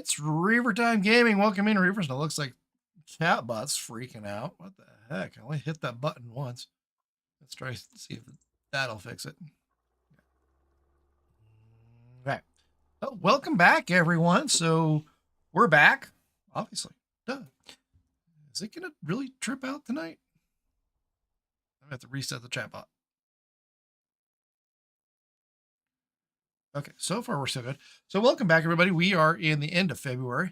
It's Reaver Time Gaming. Welcome in, Reavers. And it looks like chatbot's freaking out. What the heck? I only hit that button once. Let's try to see if that'll fix it. Okay. Oh, welcome back, everyone. So we're back, obviously. Duh. Is it going to really trip out tonight? I'm going to have to reset the chatbot. Okay, so far we're still good. So welcome back, everybody. We are in the end of February.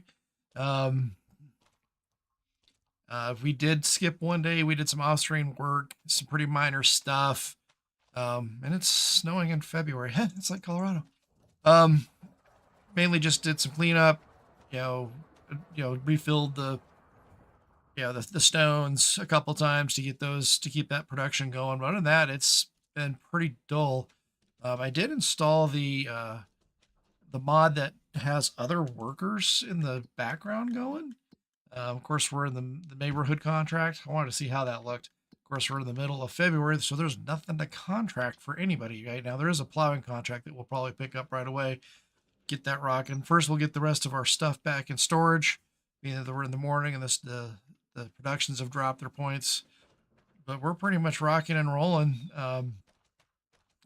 We did skip one day. We did some off-screen work, some pretty minor stuff. And it's snowing in February. It's like Colorado. Mainly just did some cleanup, refilled the stones a couple times to get those, to keep that production going. But other than that, it's been pretty dull. I did install the mod that has other workers in the background going. Of course, we're in the neighborhood contract. I wanted to see how that looked. Of course, we're in the middle of February, so there's nothing to contract for anybody right now. There is a plowing contract that we'll probably pick up right away. Get that rocking. First, we'll get the rest of our stuff back in storage. Being that we're in the morning and the productions have dropped their points. But we're pretty much rocking and rolling.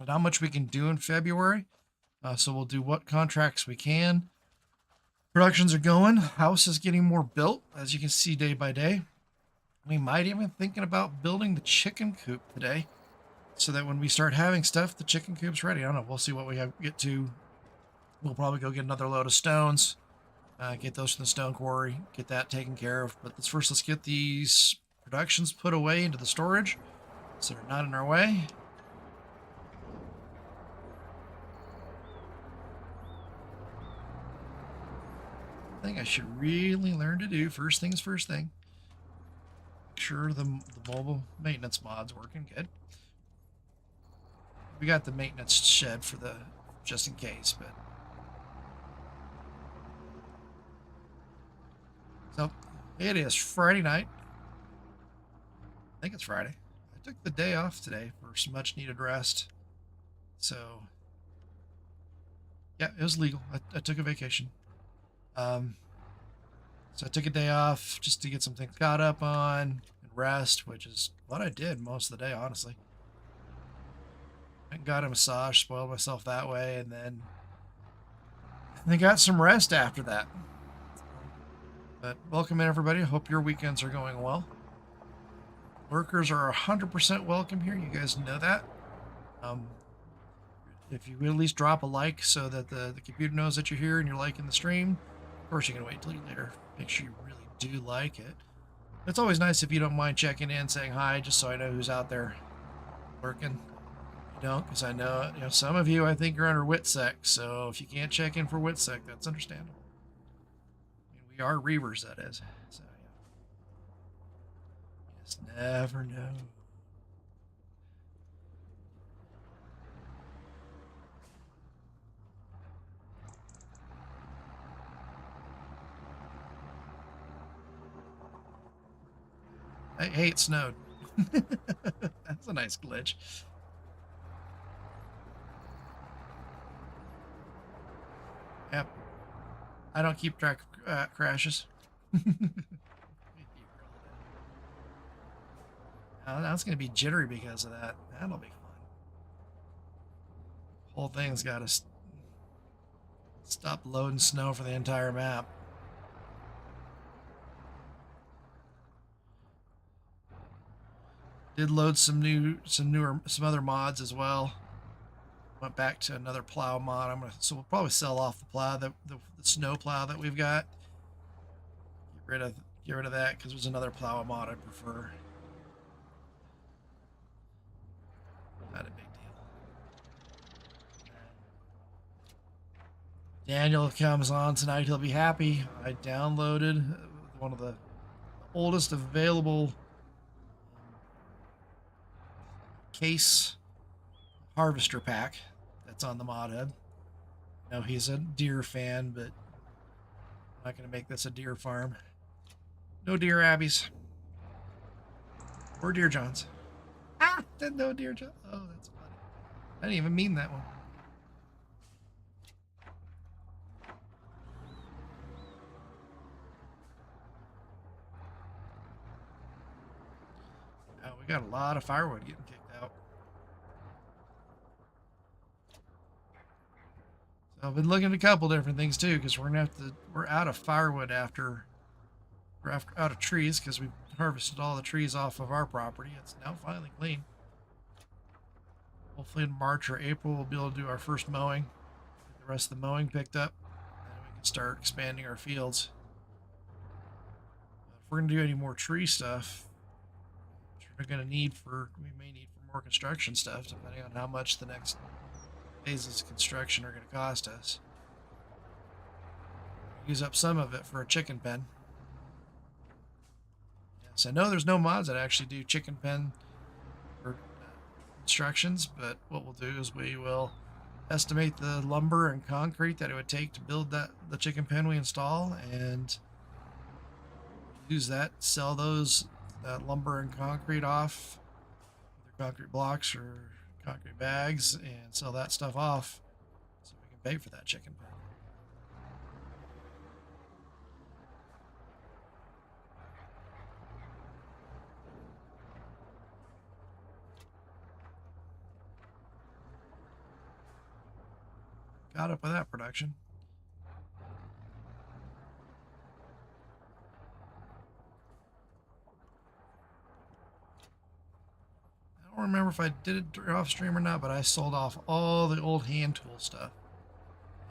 Not much we can do in February. So we'll do what contracts we can. Productions are going. House is getting more built, as you can see day by day. We might even thinking about building the chicken coop today, so that when we start having stuff, the chicken coop's ready. I don't know. We'll see what we get to. We'll probably go get another load of stones, get those from the stone quarry, get that taken care of. But let's get these productions put away into the storage, so they're not in our way. I think I should really learn to do first thing. Make sure the mobile maintenance mod's working good. We got the maintenance shed for the just in case, but so it is Friday night. I think it's Friday. I took the day off today for some much needed rest. So yeah, it was legal. I took a vacation. So I took a day off just to get some things caught up on and rest, which is what I did most of the day, honestly. I got a massage, spoiled myself that way, and then got some rest after that. But welcome in, everybody. I hope your weekends are going well. Workers are 100% welcome here. You guys know that. If you would at least drop a like so that the computer knows that you're here and you're liking the stream. Of course, you can wait till later. Make sure you really do like it. It's always nice if you don't mind checking in, saying hi, just so I know who's out there working. You don't, because I know, some of you I think are under WITSEC, so if you can't check in for WITSEC, that's understandable. I mean, we are Reavers, that is. So yeah, you just never know. Hey, it snowed. That's a nice glitch. Yep. I don't keep track of crashes. Now it's going to be jittery because of that. That'll be fun. Whole thing's got to stop loading snow for the entire map. Did load some other mods as well. Went back to another plow mod. So we'll probably sell off the plow, the snow plow that we've got. Get rid of that because there's another plow mod I prefer. Not a big deal. Daniel comes on tonight. He'll be happy. I downloaded one of the oldest available case harvester pack that's on the mod hub. Now he's a deer fan, but I'm not going to make this a deer farm. No deer abbeys. Or deer johns. Ah, no deer john. Oh, that's funny. I didn't even mean that one. We got a lot of firewood getting kicked out. So I've been looking at a couple different things too, because we're out of firewood we're out of trees because we harvested all the trees off of our property. It's now finally clean. Hopefully in March or April we'll be able to do our first mowing, get the rest of the mowing picked up, and then we can start expanding our fields. If we're gonna do any more tree stuff, we may need for more construction stuff, depending on how much the next phases of construction are going to cost us. Use up some of it for a chicken pen. Yes, I know there's no mods that actually do chicken pen for instructions, but what we'll do is we will estimate the lumber and concrete that it would take to build the chicken pen we install, and use that, sell that lumber and concrete off, either concrete blocks or concrete bags, and sell that stuff off so we can pay for that chicken pen. Got up with that production. I don't remember if I did it off stream or not, but I sold off all the old hand tool stuff.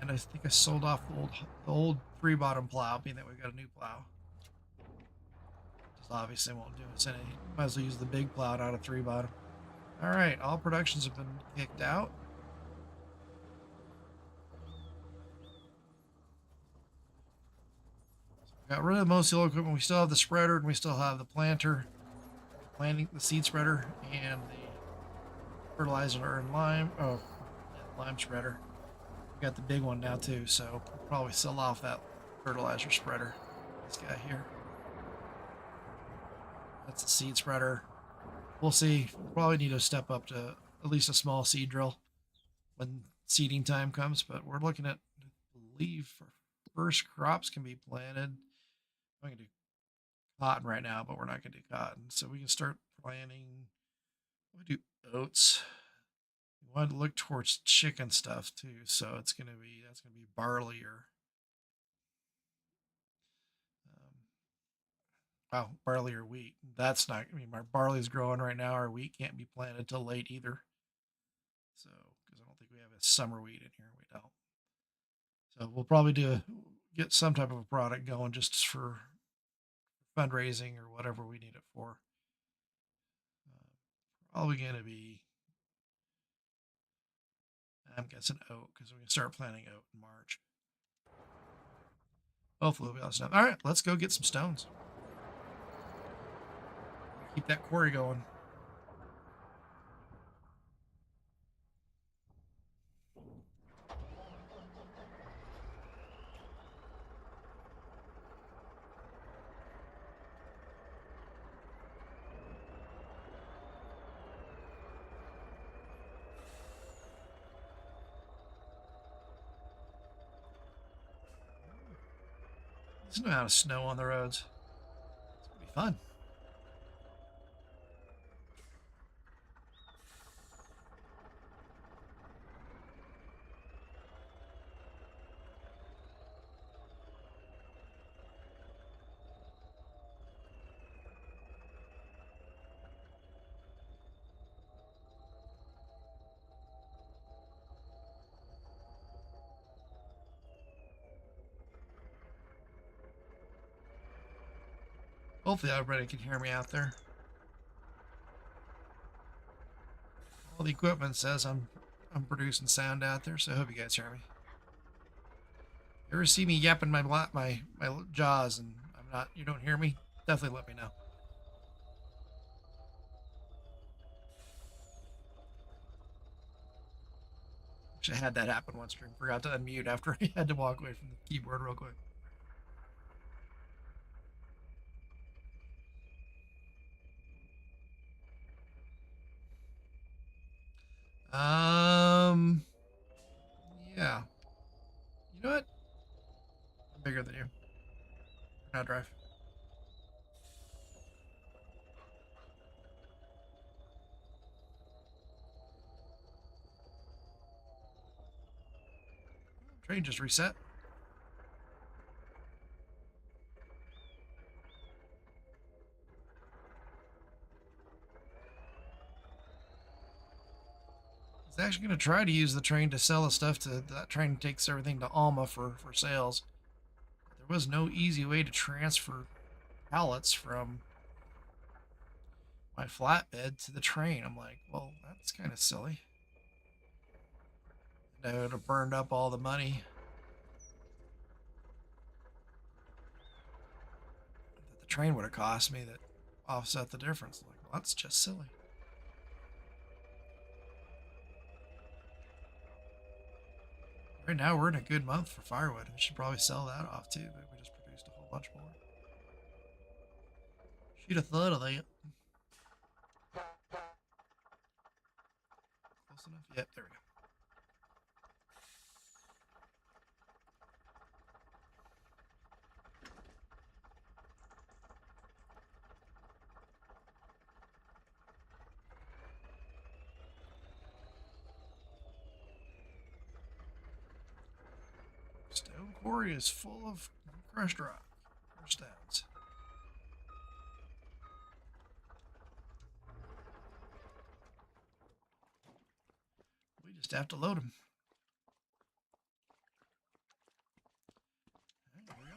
And I think I sold off the old 3-bottom plow, being that we got a new plow. Just obviously won't do us any. Might as well use the big plow out of 3-bottom. Alright, all productions have been kicked out. Got rid of most of the old equipment. We still have the spreader, and we still have the planter, planting the seed spreader, and the fertilizer and lime. Oh, yeah, lime spreader. We got the big one now too, so we'll probably sell off that fertilizer spreader. This guy here. That's the seed spreader. We'll see. We'll probably need to step up to at least a small seed drill when seeding time comes, but we're looking at, I believe, first crops can be planted. I'm going to do cotton right now, but we're not going to do cotton. So we can start planting. We do oats. We want to look towards chicken stuff too. So that's going to be barley or barley or wheat. That's not. I mean, our barley's growing right now. Our wheat can't be planted till late either. So because I don't think we have a summer wheat in here. We don't. So we'll probably get some type of a product going just for fundraising or whatever we need it for. Probably going to be, I'm guessing oat, because we can start planting oat in March. Hopefully we'll be able to stop. All right, let's go get some stones. Keep that quarry going. There's no amount of snow on the roads. It's gonna be fun. Hopefully everybody can hear me out there. All the equipment says I'm producing sound out there, so I hope you guys hear me. You ever see me yapping my jaws and you don't hear me? Definitely let me know. Actually, I had that happen once. I forgot to unmute after I had to walk away from the keyboard real quick. Yeah. You know what? I'm bigger than you. Now drive. Train just reset. I was actually going to try to use the train to sell the stuff to that train takes everything to Alma for sales. But there was no easy way to transfer pallets from my flatbed to the train. I'm like, well, that's kind of silly. And I would have burned up all the money that the train would have cost me that offset the difference. I'm like, well, that's just silly. Right now, we're in a good month for firewood. We should probably sell that off too, but we just produced a whole bunch more. Should have thought of that. Close enough? Yep, there we go. Stone quarry is full of crushed rock or stones. We just have to load them. There we go.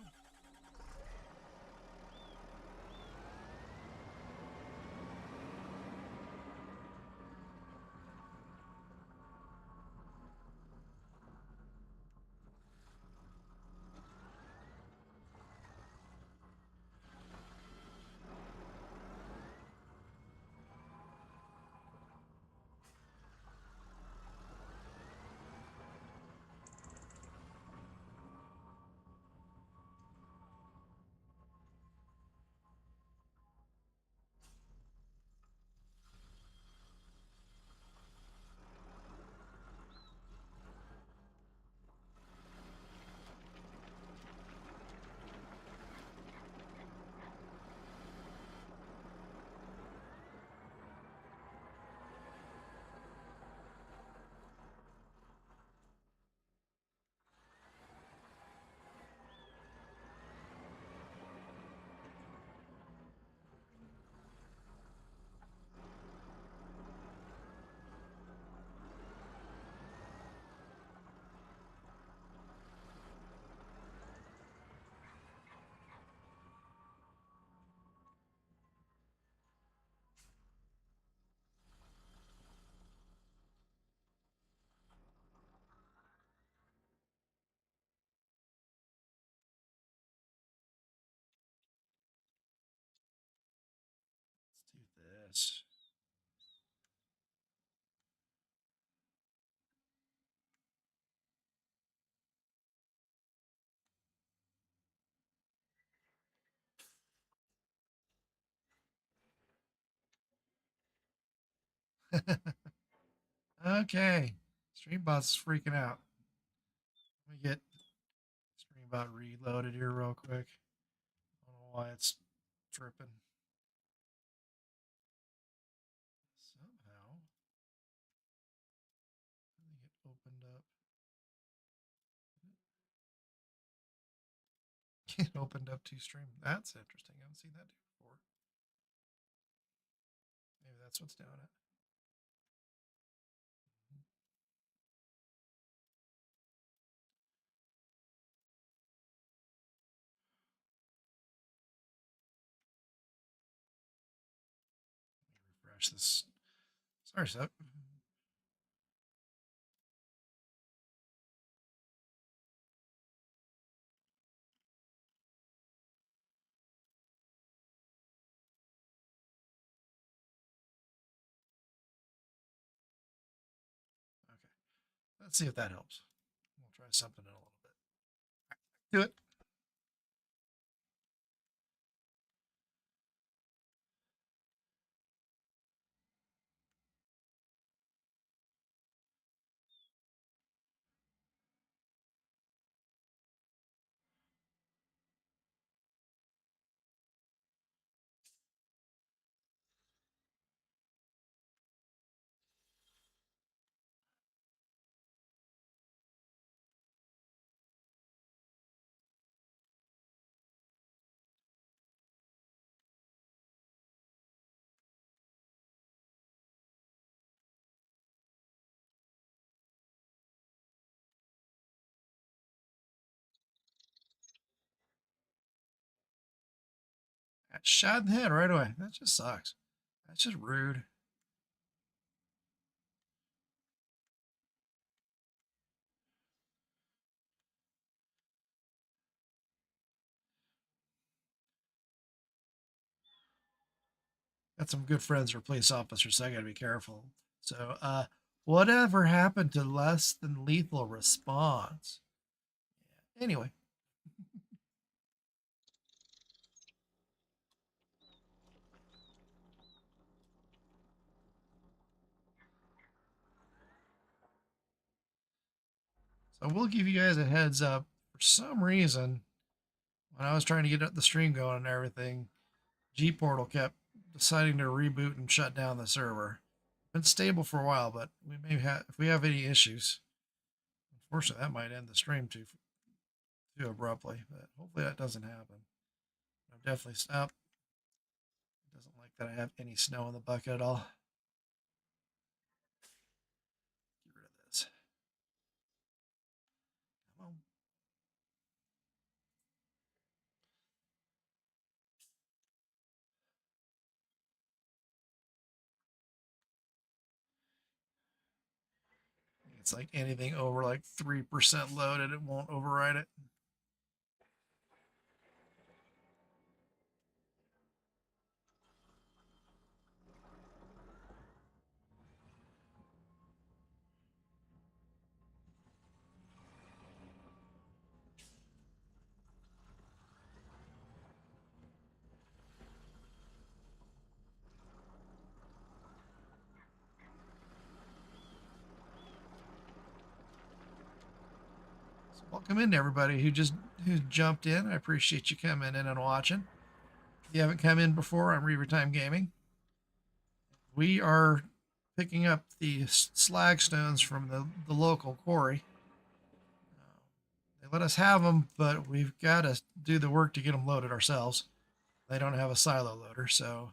Let's do this. Okay. Streambot's freaking out. Let me get Streambot reloaded here real quick. I don't know why it's tripping. Somehow. I think it opened up. It opened up to stream. That's interesting. I haven't seen that do before. Maybe that's what's doing it. Let me refresh this. Sorry, Sep. Okay. Let's see if that helps. We'll try something in a little bit. Do it. got shot in the head right away. That just sucks. That's just rude. Got some good friends who are police officers, so I gotta be careful. So, whatever happened to less than lethal response? Anyway, so we'll give you guys a heads up. For some reason, when I was trying to get the stream going and everything, G Portal kept deciding to reboot and shut down the server. Been stable for a while, but we may have if we have any issues. Unfortunately, that might end the stream too abruptly, but hopefully that doesn't happen. I've definitely stopped. It doesn't like that I have any snow in the bucket at all. Get rid of this. Come on. It's like anything over like 3% loaded, it won't override it. So welcome in to everybody who jumped in. I appreciate you coming in and watching. If you haven't come in before, I'm Reaver Time Gaming. We are picking up the slag stones from the local quarry. They let us have them, but we've got to do the work to get them loaded ourselves. They don't have a silo loader, so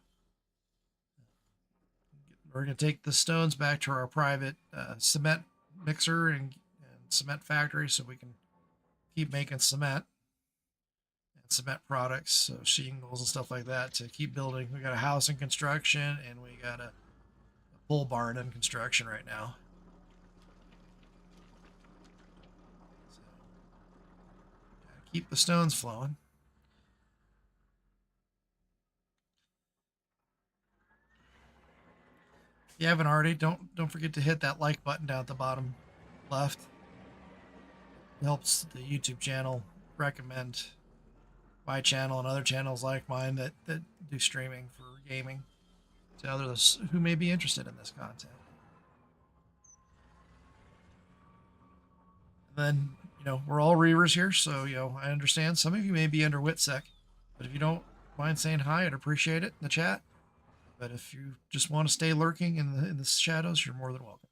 we're going to take the stones back to our private cement mixer and cement factory so we can keep making cement and cement products, so shingles and stuff like that to keep building. We got a house in construction and we got a pole barn in construction right now. So, gotta keep the stones flowing. If you haven't already, don't forget to hit that like button down at the bottom left. It helps the YouTube channel recommend my channel and other channels like mine that do streaming for gaming to others who may be interested in this content. And then, we're all Reavers here, so, I understand some of you may be under WITSEC, but if you don't mind saying hi, I'd appreciate it in the chat. But if you just want to stay lurking in the shadows, you're more than welcome to.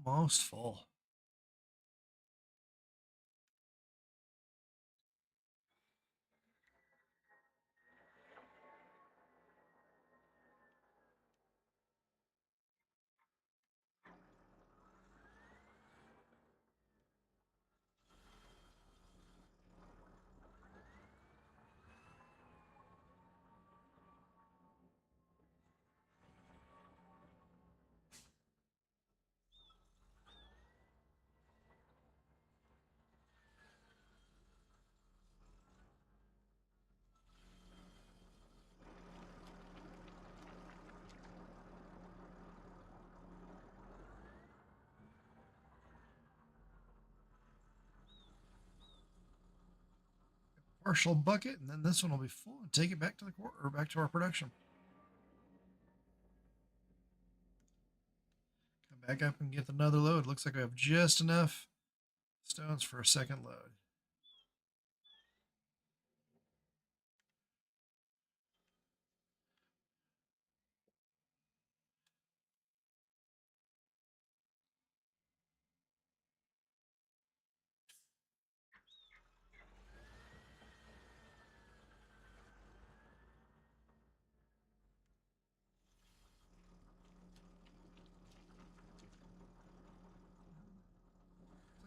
Almost full. partial bucket, and then this one will be full, and take it back to the or back to our production. Come back up and get another load. Looks like we have just enough stones for a second load.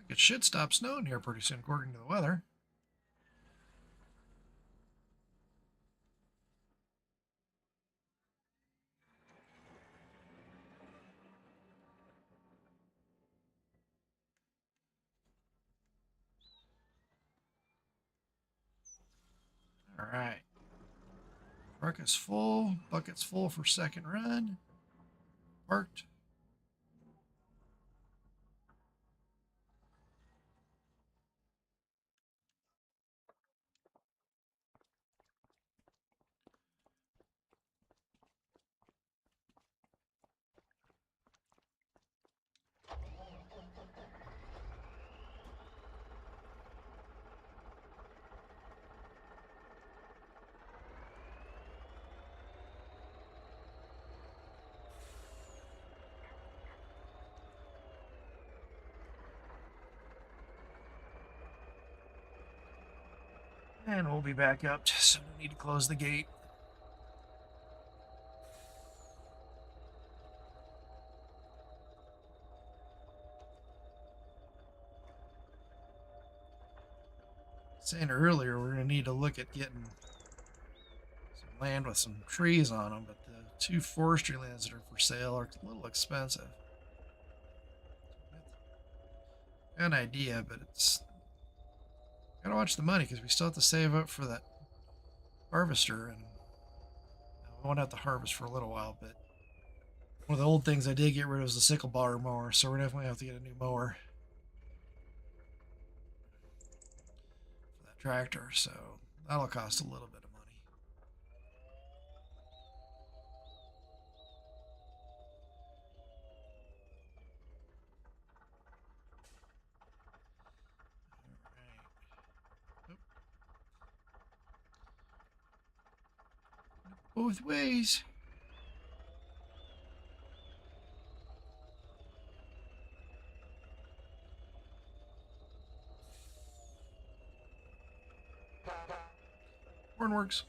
It should stop snowing here pretty soon, according to the weather. All right. Truck is full. Bucket's full for second run. Parked. And we'll be back up, so we need to close the gate. Saying earlier, we're going to need to look at getting some land with some trees on them, but the 2 forestry lands that are for sale are a little expensive. Got an idea, but it's gotta watch the money because we still have to save up for that harvester, and we won't have to harvest for a little while. But one of the old things I did get rid of was the sickle bar mower, so we're definitely have to get a new mower for that tractor. So that'll cost a little bit of money. All right. Both ways. Horn works.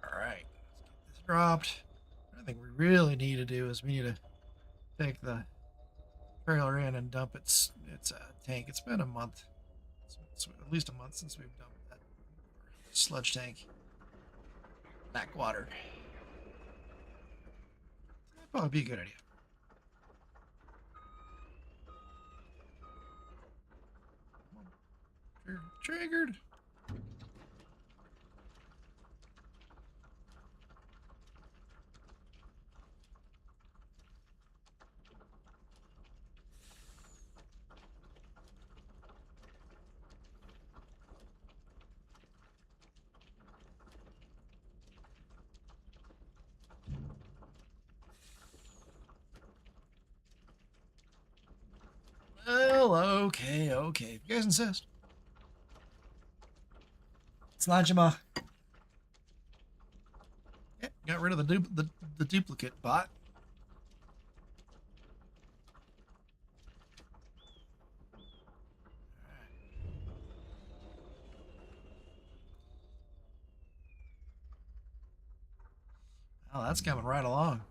All right. Let's get this dropped. I think we really need to do is we need to take the trailer in and dump its tank. It's been a month. It's at least a month since we've dumped that sludge tank. Backwater. That'd probably be a good idea. Triggered. Okay. If you guys insist. It's Lajima. Yeah, got rid of the duplicate bot. Oh, that's coming right along.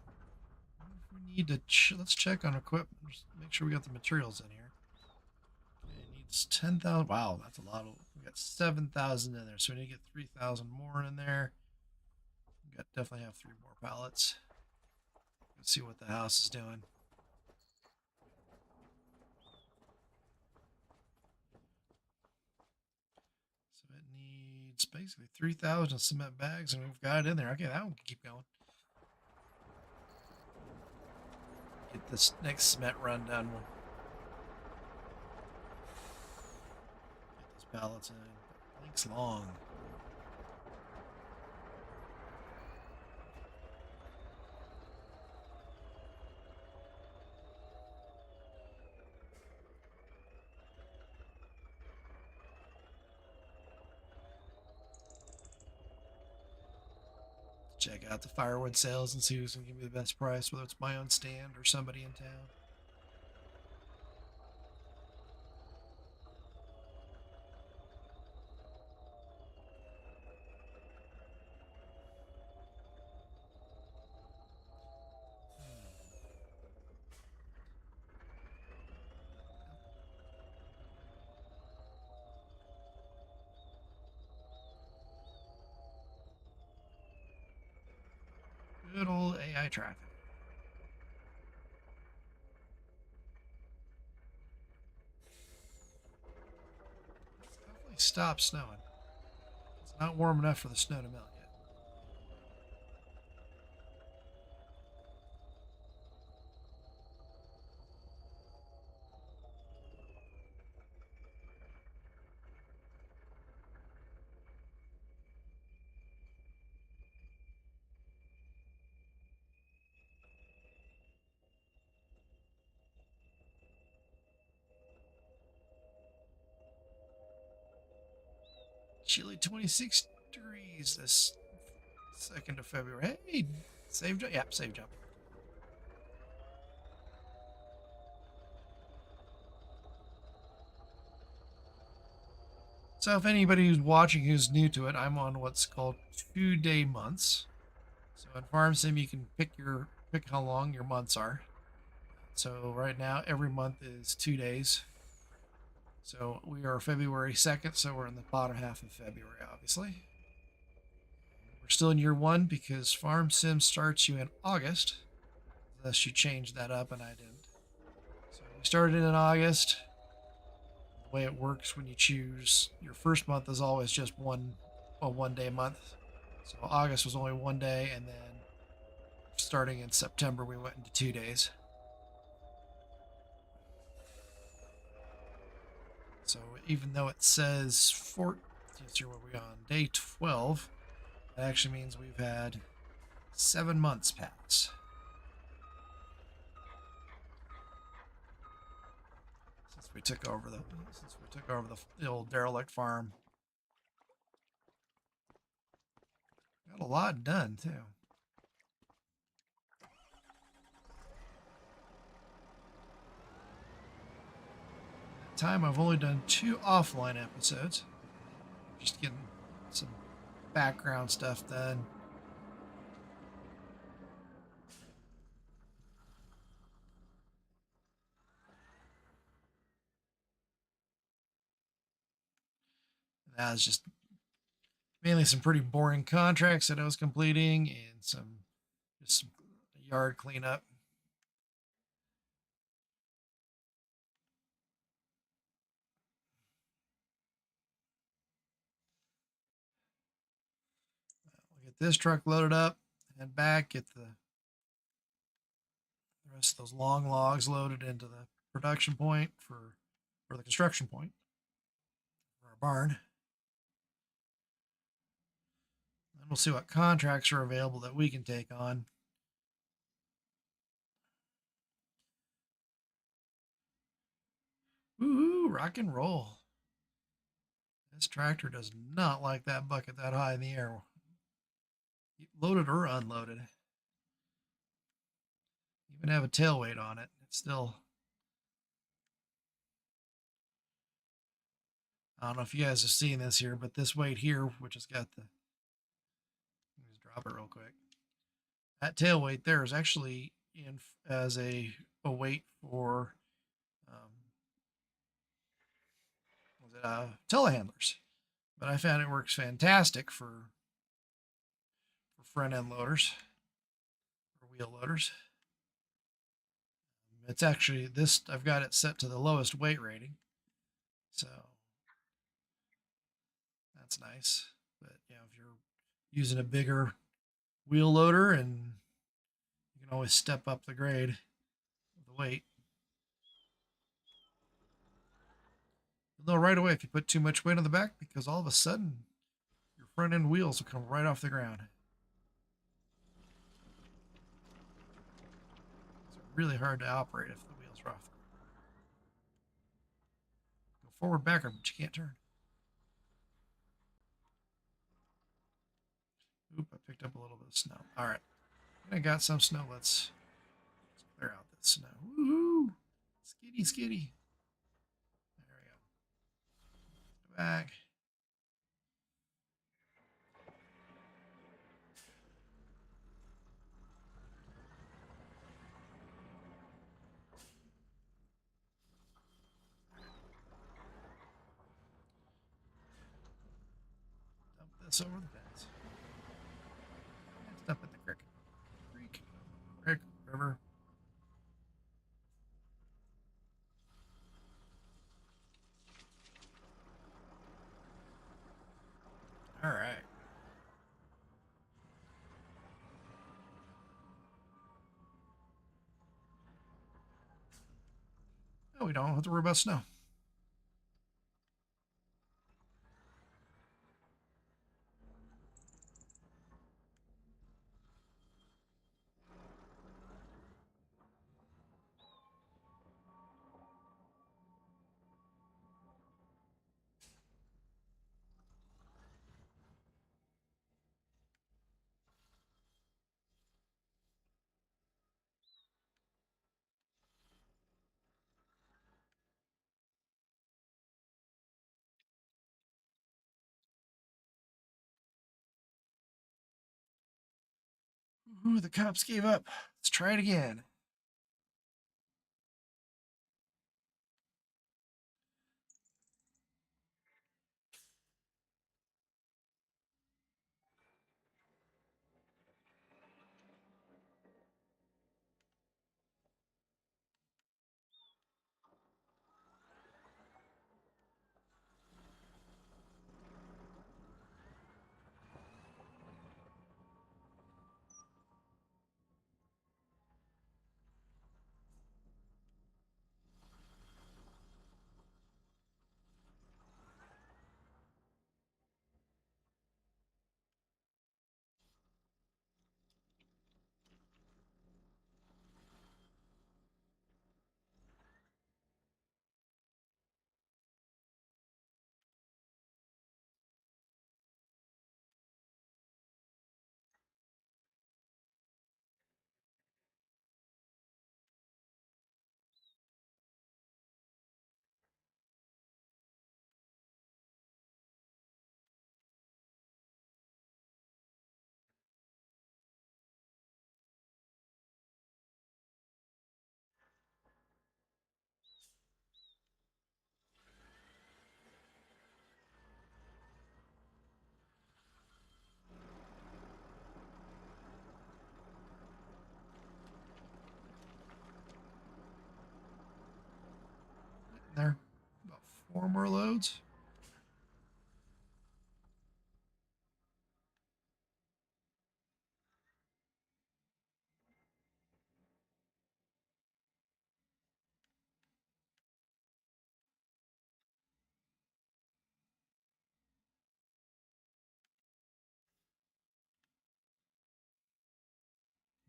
We need to let's check on equipment. Just make sure we got the materials in here. Okay, it needs 10,000. Wow, that's a lot. We got 7,000 in there, so we need to get 3,000 more in there. We got definitely have 3 more pallets. Let's see what the house is doing. So it needs basically 3,000 cement bags, and we've got it in there. Okay, that one can keep going. Get this next cement run done. We'll get those pallets in. Links long. Check out the firewood sales and see who's going to give me the best price, whether it's my own stand or somebody in town. Good old AI traffic. It's definitely stopped snowing. It's not warm enough for the snow to melt yet. Chilly 26 degrees this 2nd of February. Hey, save jump. Yep, save jump. So if anybody who's watching who's new to it, I'm on what's called 2-day months. So in Farm Sim, you can pick how long your months are. So right now, every month is 2 days. So we are February 2nd, so we're in the bottom half of February, obviously. We're still in year 1 because Farm Sim starts you in August, unless you change that up, and I didn't. So we started in August. The way it works when you choose your first month is always just a 1-day month. So August was only 1 day, and then starting in September, we went into 2 days. So even though it says let's see what we're on, day 12, that actually means we've had 7 months pass. Since we took over the old derelict farm. Got a lot done too. Time I've only done 2 offline episodes. Just getting some background stuff done. That was just mainly some pretty boring contracts that I was completing and some yard cleanup. We'll get this truck loaded up, head back, get the rest of those long logs loaded into the production point for the construction point for our barn. Then we'll see what contracts are available that we can take on. Woohoo, rock and roll. This tractor does not like that bucket that high in the air. Loaded or unloaded. Even have a tail weight on it. It's still. I don't know if you guys have seen this here, but this weight here, which has got the. Let me just drop it real quick. That tail weight there is actually in as a weight for telehandlers. But I found it works fantastic for front end loaders or wheel loaders. It's actually this, I've got it set to the lowest weight rating. So that's nice. But you know, if you're using a bigger wheel loader, and you can always step up the grade of the weight. You'll know right away if you put too much weight on the back, because all of a sudden your front end wheels will come right off the ground. It's really hard to operate if the wheels are off. Go forward, backward, but you can't turn. Oop, I picked up a little bit of snow. All right. I got some snow. Let's clear out that snow. Woohoo! Skitty, skitty. There we go. Back. Dump this over the fence. Dump it in the creek. Creek, river. All right. No, we don't have to worry about snow. Ooh, the cops gave up. Let's try it again. There. About 4 more loads.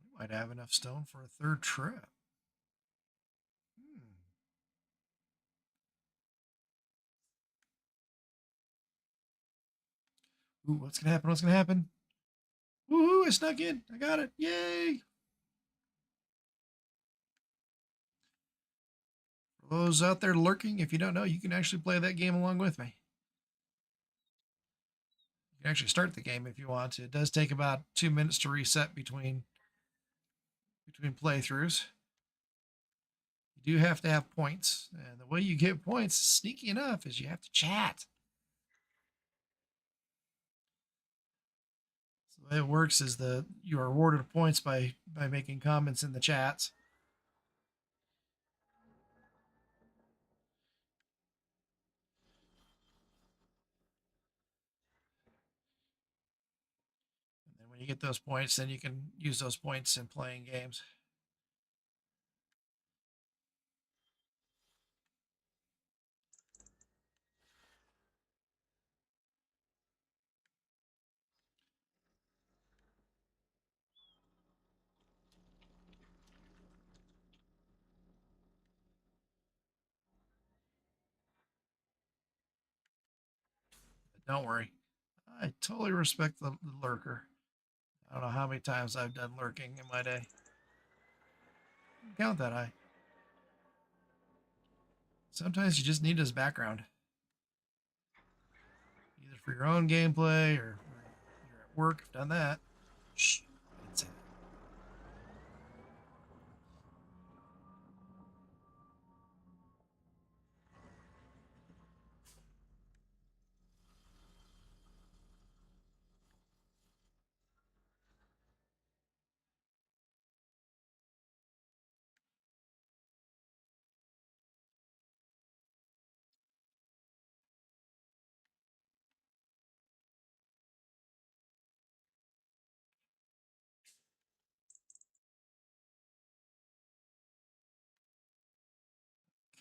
We might have enough stone for a third trip. Hmm. Ooh, what's gonna happen? What's gonna happen? Woohoo! I snuck in. I got it. Yay! For those out there lurking, if you don't know, you can actually play that game along with me. You can actually start the game if you want to. It does take about 2 minutes to reset between playthroughs. You do have to have points, and the way you get points, sneaky enough, is you have to chat. So the way it works is you are awarded points by making comments in the chats. And then when you get those points, then you can use those points in playing games. But don't worry, I totally respect the lurker. I don't know how many times I've done lurking in my day. Count that high. Sometimes you just need his background, either for your own gameplay or you're at work. I've done that. Shh, I didn't say that.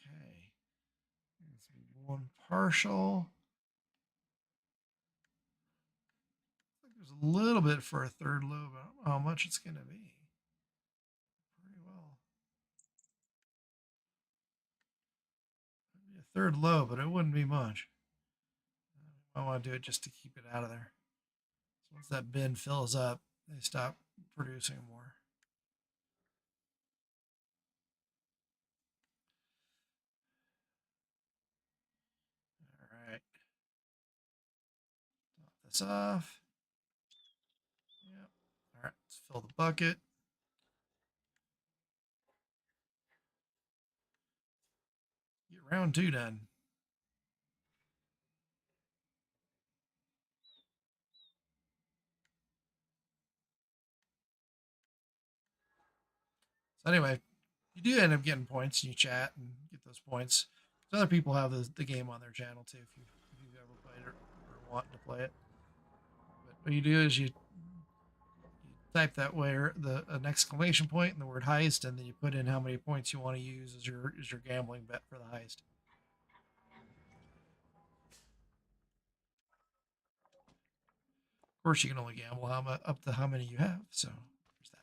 Okay, let's be one partial. There's a little bit for a third lobe. I don't know how much it's going to be. Pretty well. It'd be a third lobe, but it wouldn't be much. I want to do it just to keep it out of there. So once that bin fills up, they stop producing more. All right. Top this off. Yep. All right. Let's fill the bucket. Get round 2 done. So anyway, you do end up getting points and you chat and get those points. So other people have the game on their channel too if you've ever played it or want to play it. But what you do is you type that where an exclamation point and the word heist, and then you put in how many points you want to use as your gambling bet for the heist. Of course, you can only gamble up to how many you have. So there's that.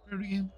Do it again.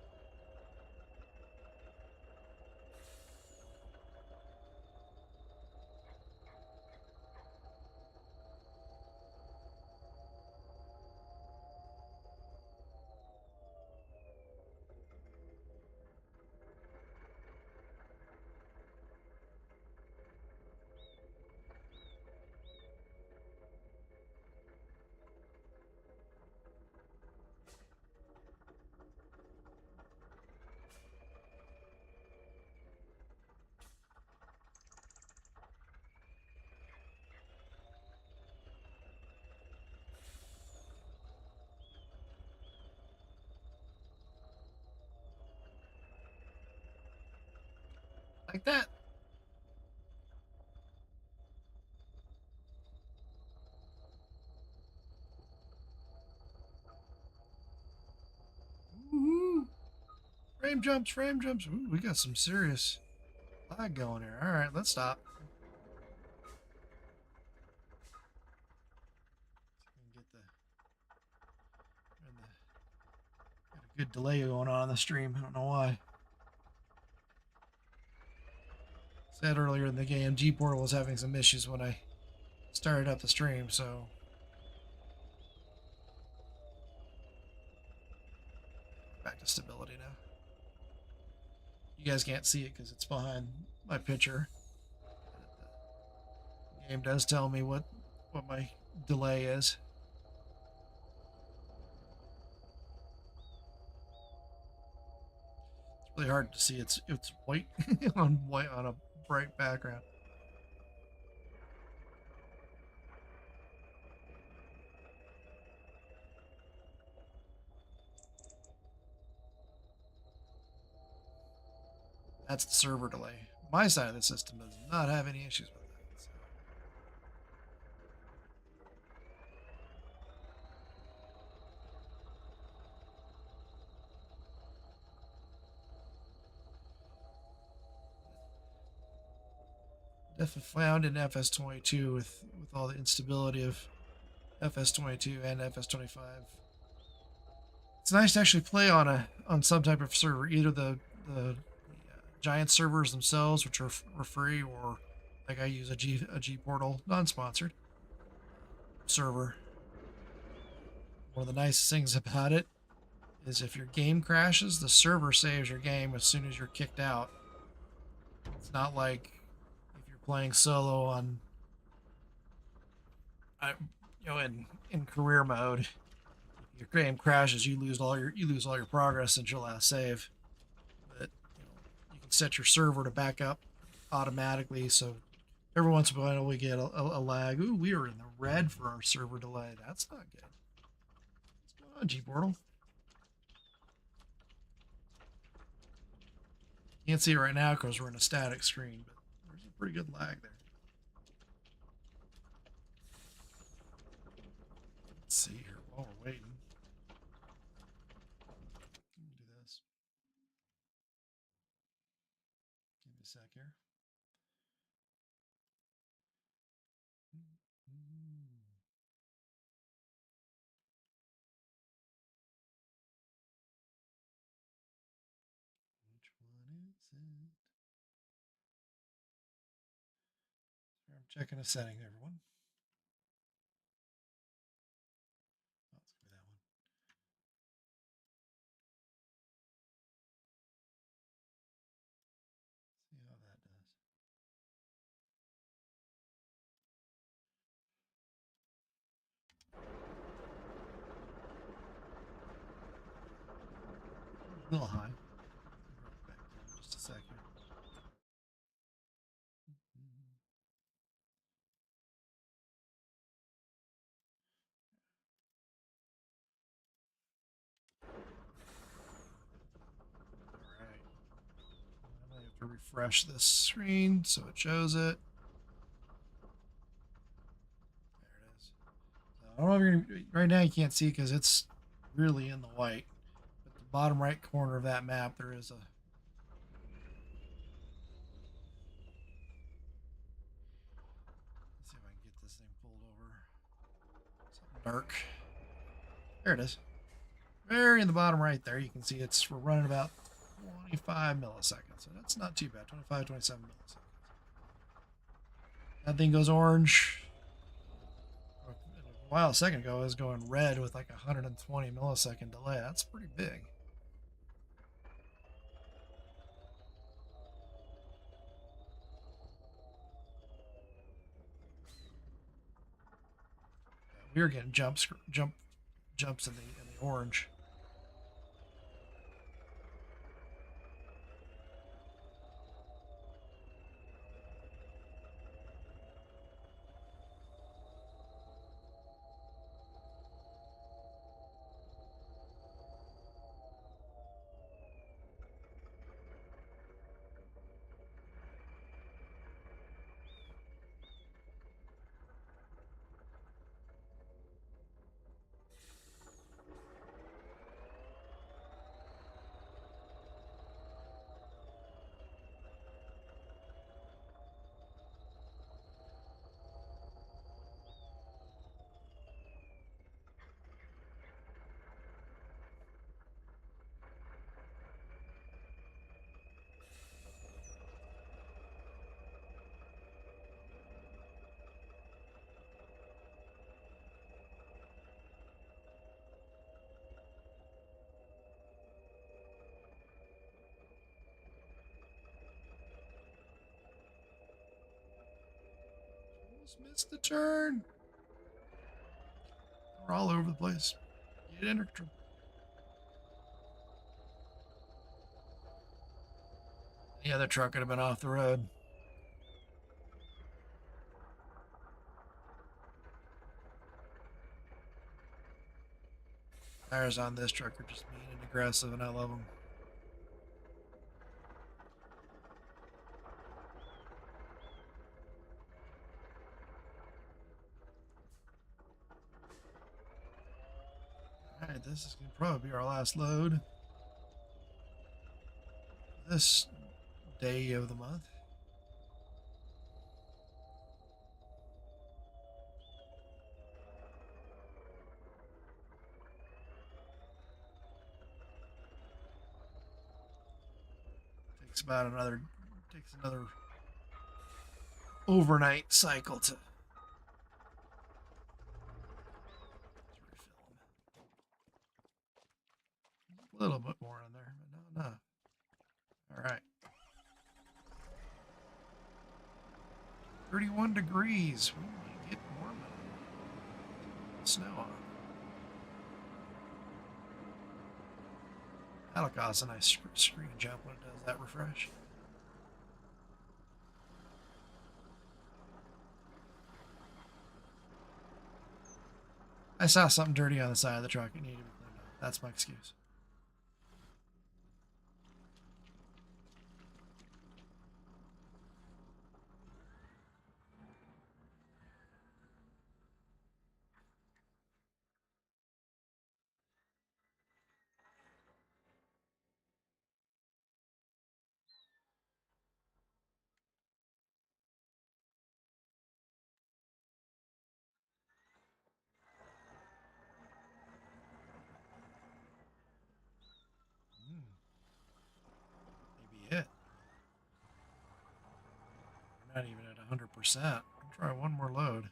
Like that. Woo-hoo. Frame jumps, frame jumps. Ooh, we got some serious lag going here. All right, let's stop. Get got a good delay going on in the stream. I don't know why. Said earlier in the game, G Portal was having some issues when I started up the stream, so back to stability now. You guys can't see it because it's behind my picture. The game does tell me what my delay is. It's really hard to see. It's white on a bright background. That's the server delay. My side of the system does not have any issues with that. So. Definitely found in FS22 with all the instability of FS22 and FS25. It's nice to actually play on some type of server, either the giant servers themselves, which are free, or like I use a G Portal non-sponsored server. One of the nicest things about it is if your game crashes, the server saves your game as soon as you're kicked out. It's not like if you're playing solo on, in career mode. If your game crashes, you lose all your progress since your last save. But you can set your server to back up automatically, so every once in a while we get a lag. Ooh, we are in the red for our server delay. That's not good. What's going on, G Portal? Can't see it right now because we're in a static screen, but there's a pretty good lag there. Let's see here while we're waiting. Let me do this. Give me a sec here. Which one is it? Sorry, I'm checking a setting, everyone. Oh, it's gonna be that one. See how that does. A little high. Drop it back down just a second. All right. I have to refresh this screen so it shows it. There it is. So I don't know if you're gonna, right now you can't see because it's really in the white. But the bottom right corner of that map, there is a. Let's see if I can get this thing pulled over. Something dark. There it is. Very in the bottom right there, you can see we're running about 25 milliseconds. So that's not too bad. 25, 27 milliseconds. That thing goes orange. A second ago, it was going red with like 120 millisecond delay. That's pretty big. We were getting jumps in the orange. Just missed the turn. We're all over the place. Get under control. The other truck could have been off the road. Tires on this truck are just mean and aggressive, and I love them. Alright, this is going to probably be our last load this day of the month. Takes another overnight cycle to refill them. A little bit more in there, but not enough. All right. 31 degrees. We might get warm. Snow on. That'll cause a nice screen jump when it does that refresh. I saw something dirty on the side of the truck. It needed to be cleaned up. That's my excuse. Maybe it. We're not even at 100%. I'll try one more load.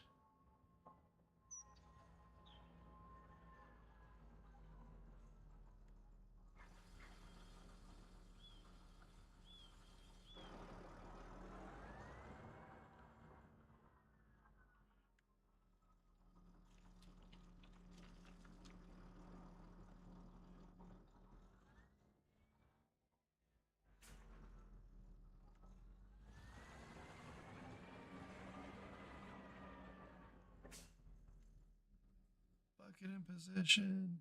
Bucket in position.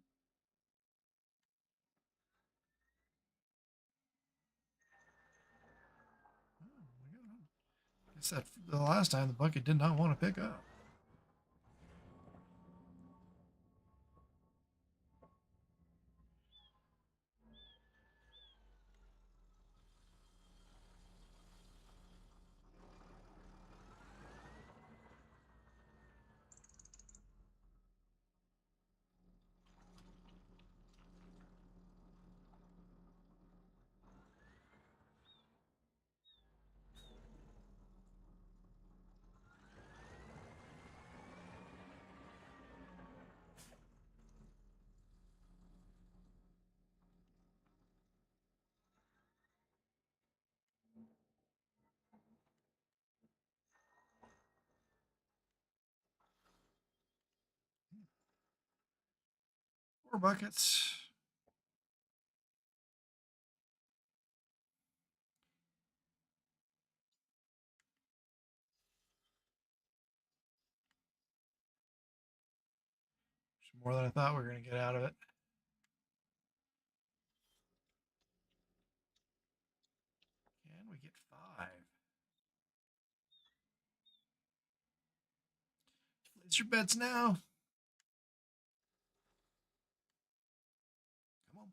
I guess that the last time the bucket did not want to pick up. Four buckets. More than I thought we were going to get out of it. Can we get 5? Place your bets now. Come on.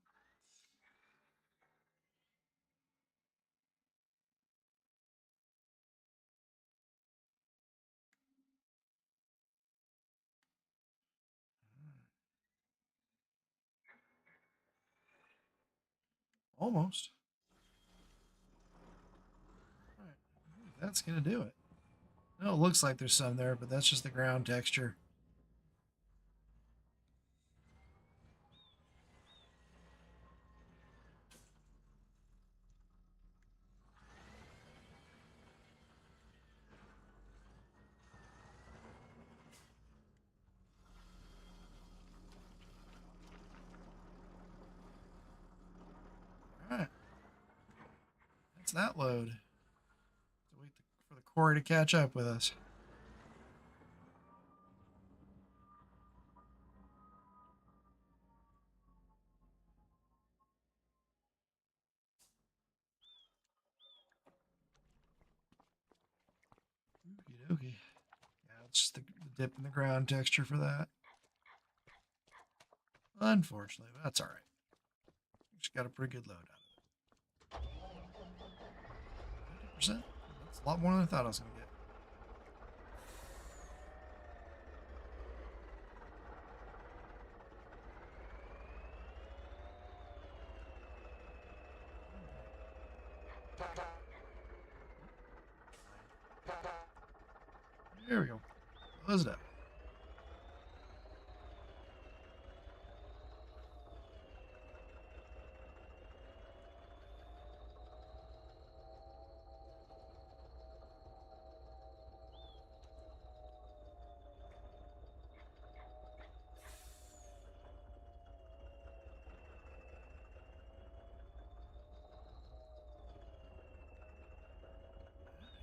Almost. All right. That's going to do it. No, it looks like there's some there, but that's just the ground texture. that load? Wait for the quarry to catch up with us. Okie dokie. Yeah, it's just the dip in the ground texture for that. Unfortunately, but that's all right. Just got a pretty good load out of it. 50%? That's a lot more than I thought I was going to get. There we go. Close it up.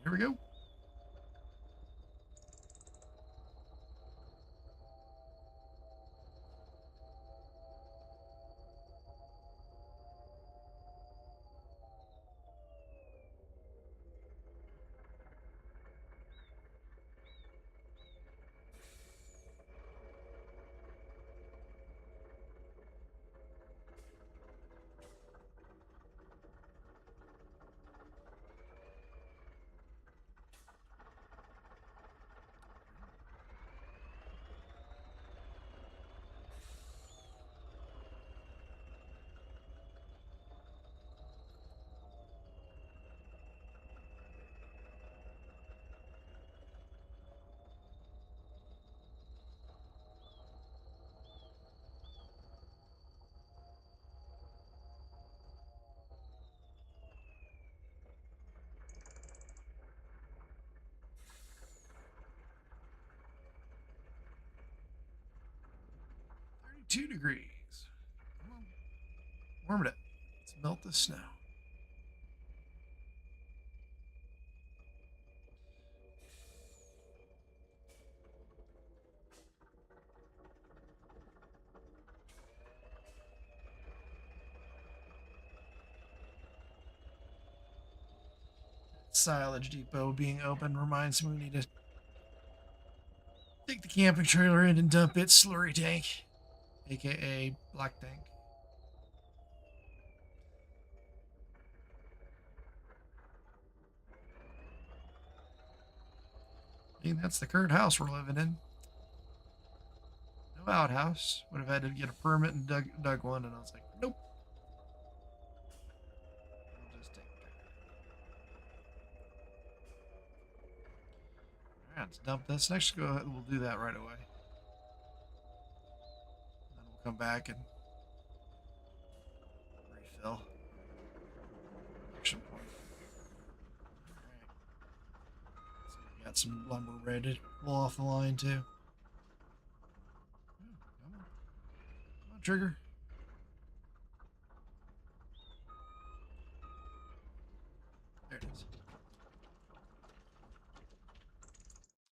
Here we go. $2 degrees. Come on. Warm it up. Let's melt the snow. Silage depot being open reminds me we need to take the camping trailer in and dump its slurry tank, aka black tank. I mean, that's the current house we're living in. No outhouse. Would have had to get a permit and dug one, and I was like, nope. I'll just take the trailer. All right, let's dump this. Next, go ahead, we'll do that right away. Then we'll come back and refill. Action point. All right. So we got some lumber ready to pull off the line too. Come on, trigger. There it is.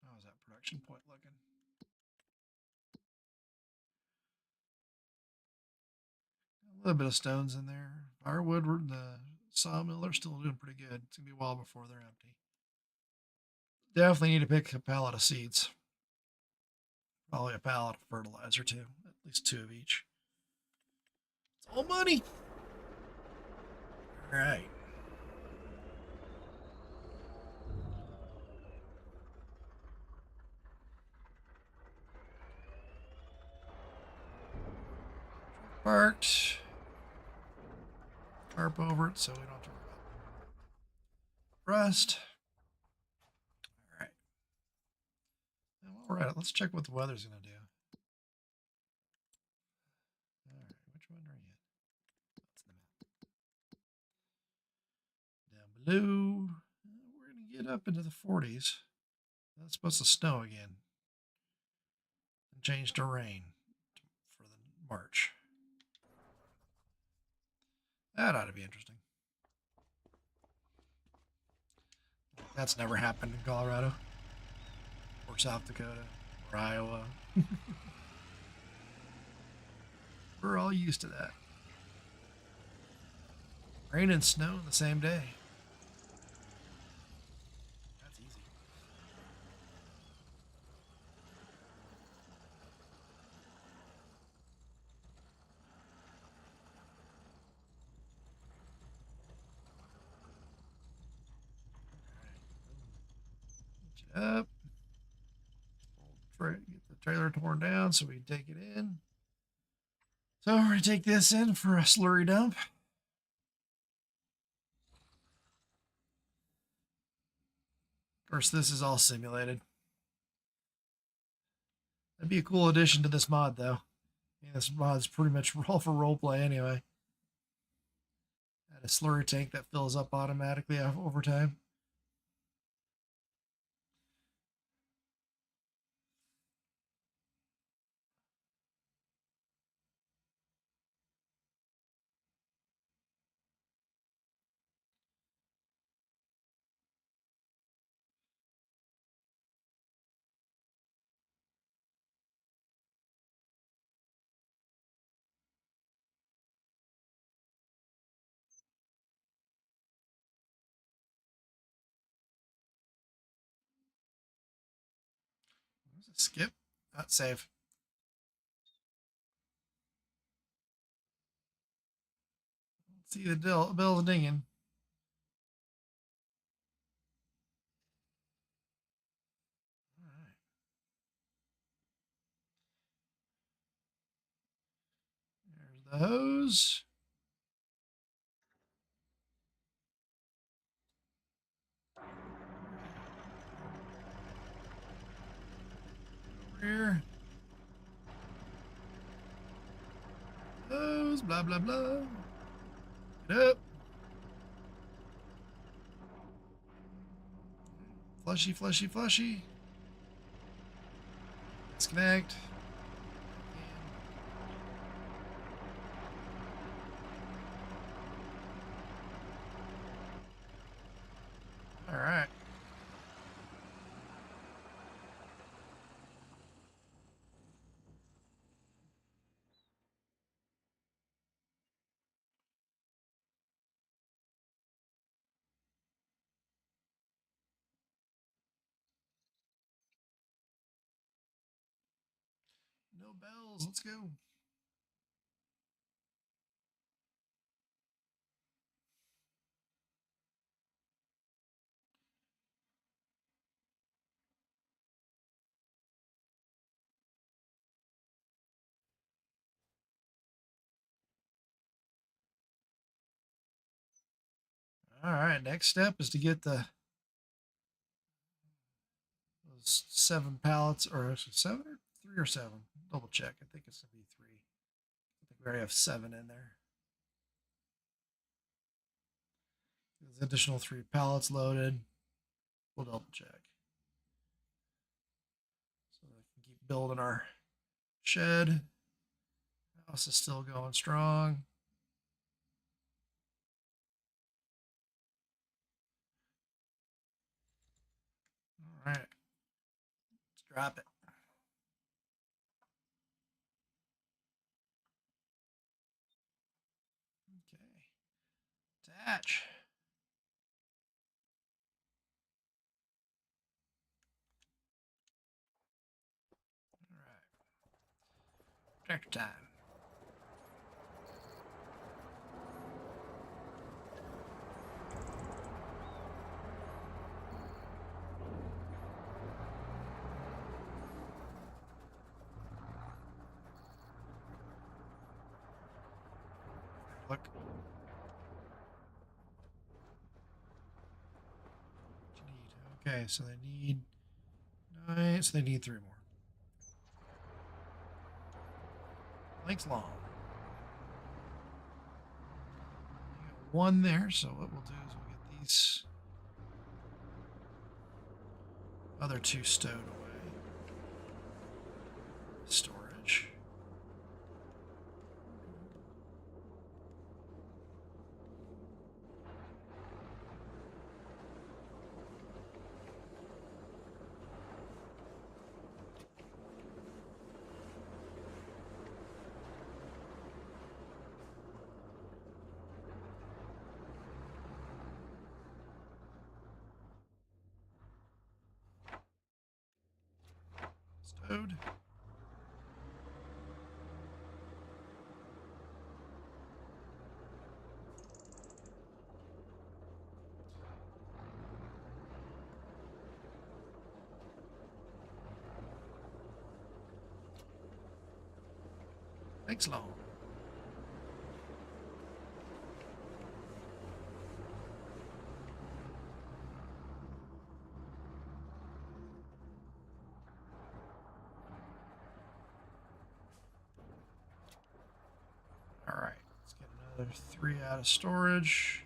How's that production point looking? A little bit of stones in there. Firewood, the sawmill, they're still doing pretty good. It's going to be a while before they're empty. Definitely need to pick a pallet of seeds. Probably a pallet of fertilizer too. At least 2 of each. It's all money. All right. Parked. Tarp over it so we don't have to worry about rust. All right. Now, while we're at it, let's check what the weather's going to do. All right. Which one are you at? That's the map. Down below, we're going to get up into the 40s. That's supposed to snow again. And change to rain for the March. That ought to be interesting. That's never happened in Colorado or South Dakota or Iowa. We're all used to that. Rain and snow in the same day. That's easy. Get up. Get the trailer torn down so we can take it in. So we're going to take this in for a slurry dump. Of course, this is all simulated. That'd be a cool addition to this mod, though. I mean, this mod's pretty much all for roleplay anyway. Add a slurry tank that fills up automatically over time. Skip, not save. Let's see the bell's dinging. All right. There's the hose. Over here. Hose, blah, blah, blah. Get up. Flushy, flushy, flushy. Disconnect. All right. No bells. Let's go. All right. Next step is to get those 7 pallets, or 7 or 3 or 7. Double check. I think it's gonna be 3. I think we already have 7 in there. There's additional 3 pallets loaded. We'll double check. So we can keep building our shed. House is still going strong. All right. Let's drop it. Okay. Attach. All right. Tractor time. Look. What you need? Okay, so they need 9, so they need 3 more. Length long. You got 1 there, so what we'll do is we'll get these other 2 stowed away. Storage. Load. Thanks long. All right, let's get another 3 out of storage.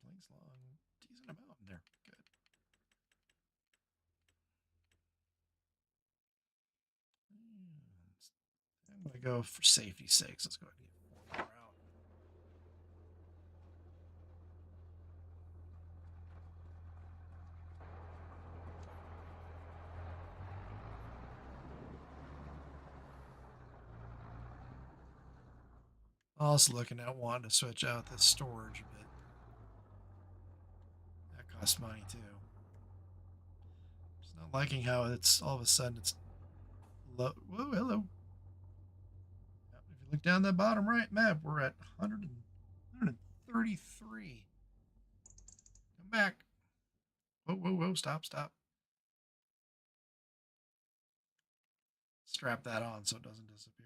Thanks long. Decent amount in there. Good. I'm going to go for safety's sakes. Let's go ahead and get 4 more out. Also looking at wanting to switch out this storage a bit. That costs money too. Just not liking how it's all of a sudden it's low. Whoa, hello. If you look down the bottom right map, we're at 133. Come back. Whoa, whoa, whoa, stop, stop. Strap that on so it doesn't disappear.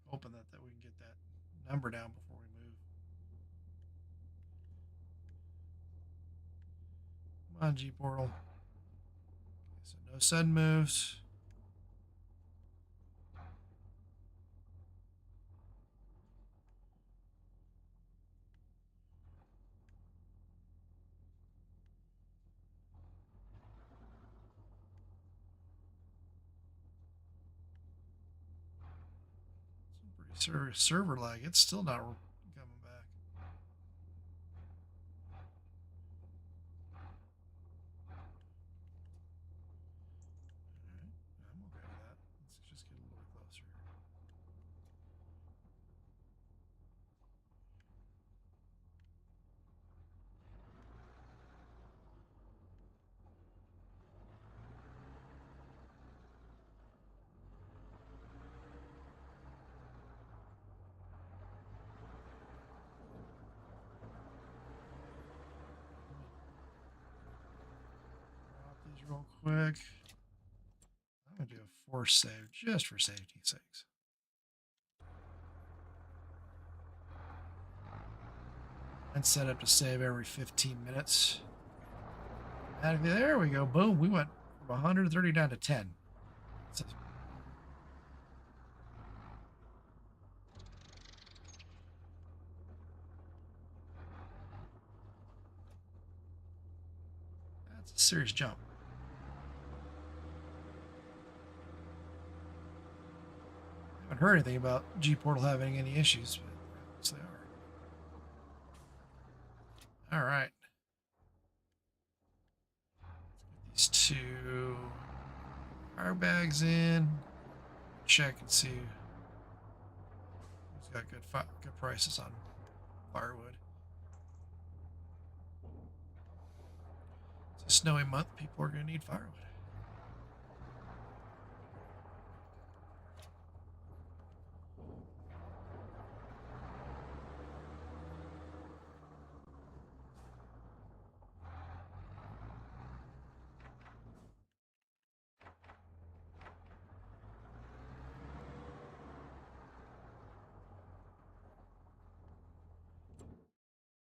Hoping that we can get that number down before we move. Come on, G portal. Okay, so no sudden moves. Some pretty server lag. It's still not coming back. I'm okay with that. Let's just get a little closer. Drop these real quick. I'm going to do a force save just for safety's sakes. And set up to save every 15 minutes. And there we go. Boom. We went from 130 down to 10. So that's a serious jump. I haven't heard anything about G Portal having any issues, but yes, they are. All right. Let's get these 2 fire bags in. Check and see who's got good prices on firewood. It's a snowy month. People are going to need firewood.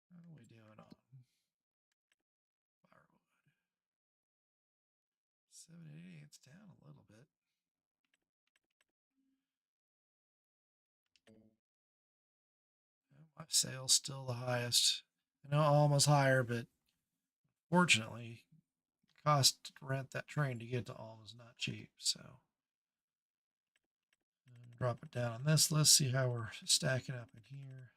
How are we doing on firewood? 780. It's down a little bit. My sale's still the highest. I know Alma's higher, but fortunately, the cost to rent that train to get to Alma's not cheap. So drop it down on this list, see how we're stacking up in here.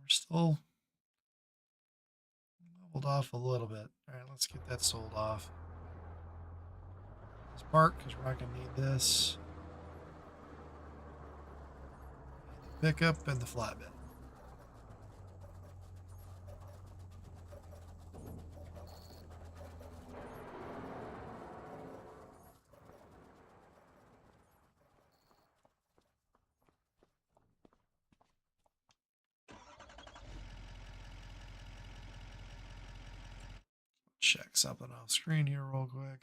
we're still leveled off a little bit. All right, let's get that sold off. Let's park because we're not going to need this. The pickup and the flatbed. Check something off screen here real quick.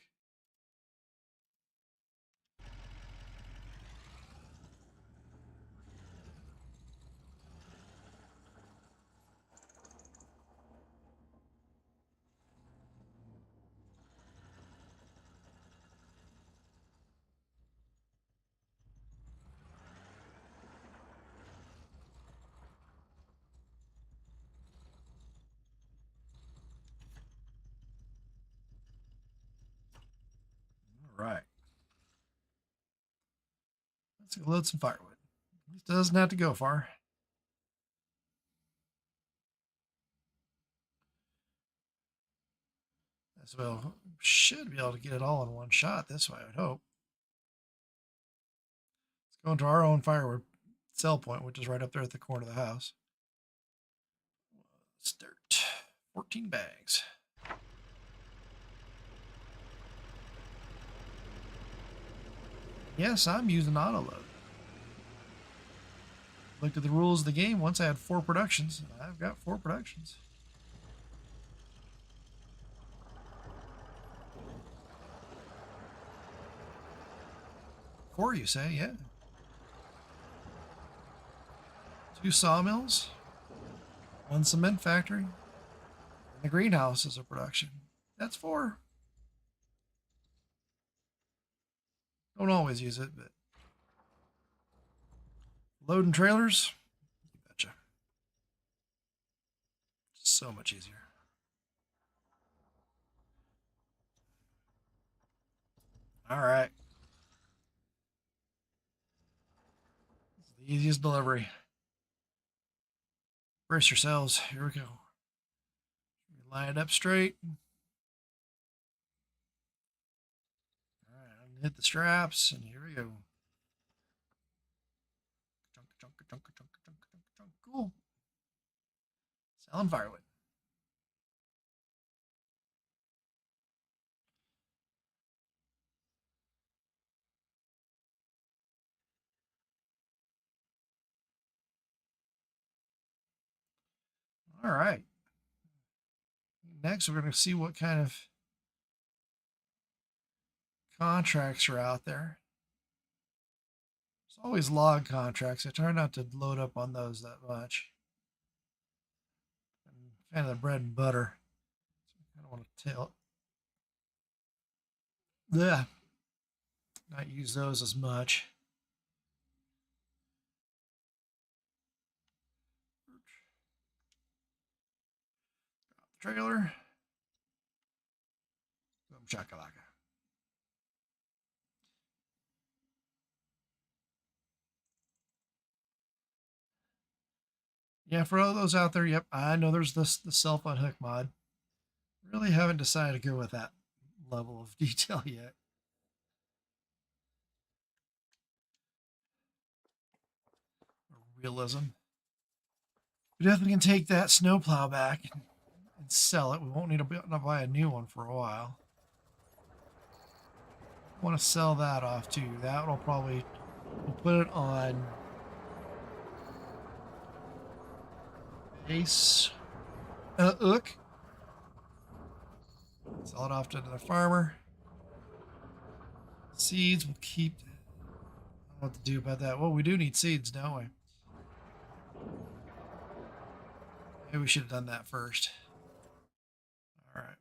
All right. Let's go load some firewood. It doesn't have to go far. As well, should be able to get it all in one shot this way, I would hope. Let's go into our own firewood sell point, which is right up there at the corner of the house. It's dirt. 14 bags. Yes, I'm using Autoload. Looked at the rules of the game. Once I had 4 productions, I've got 4 productions. 4, you say? Yeah. 2 sawmills, 1 cement factory, and the greenhouse is a production. That's 4. Don't always use it, but loading trailers, you betcha. So much easier. All right. This is the easiest delivery. Brace yourselves. Here we go. Line it up straight. All right, I'm gonna hit the straps, and here we go. Cool. Selling firewood. All right. Next, we're going to see what kind of contracts are out there. There's always log contracts. I try not to load up on those that much. I'm a fan of the bread and butter. So I kind of want to tail it. Yeah. Not use those as much. Trailer. Boom shakalaka. Yeah, for all those out there, yep, I know there's the self unhook mod. Really haven't decided to go with that level of detail yet. Realism. We definitely can take that snowplow back and sell it. We won't need to buy a new one for a while. I want to sell that off too. That will probably, we'll put it on Ace Ook. Sell it off to the farmer. Seeds we'll keep. I don't know what to do about that. Well, we do need seeds, don't we? Maybe we should have done that first. All right.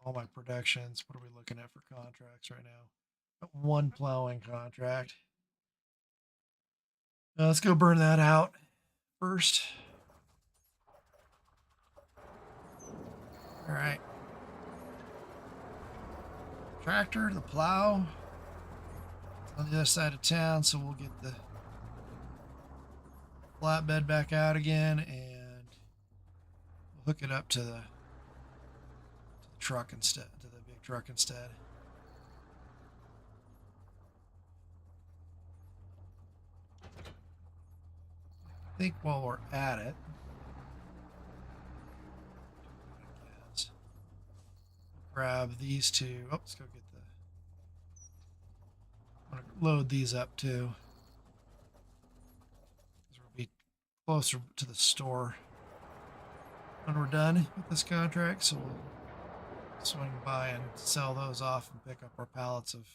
All my productions. What are we looking at for contracts right now? 1 plowing contract. Let's go burn that out first. All right. tractor, the plow. It's on the other side of town, so we'll get the flatbed back out again and we'll hook it up to the truck instead, to the big truck instead. I think while we're at it, grab these two. Oh, let's go get the. I'm gonna load these up too. We'll be closer to the store when we're done with this contract, so we'll swing by and sell those off and pick up our pallets of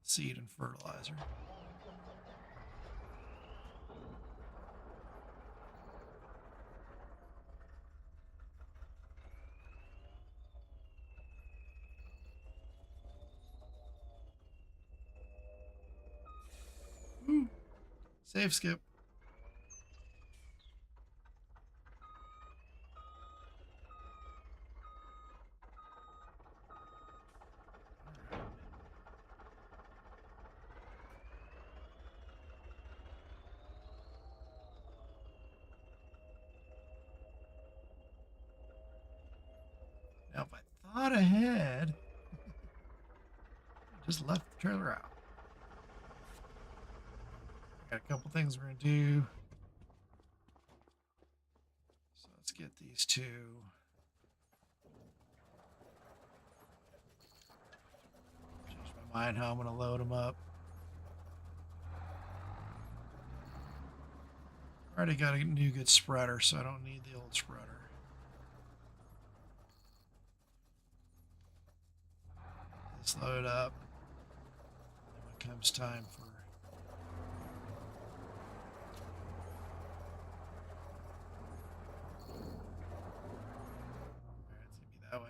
seed and fertilizer. Woo. Save skip. Now, if I thought ahead, I just left the trailer out. Got a couple things we're going to do. So let's get these two. Change my mind how I'm going to load them up. Already got a new good spreader, so I don't need the old spreader. Let's load it up. And when it comes time for that way.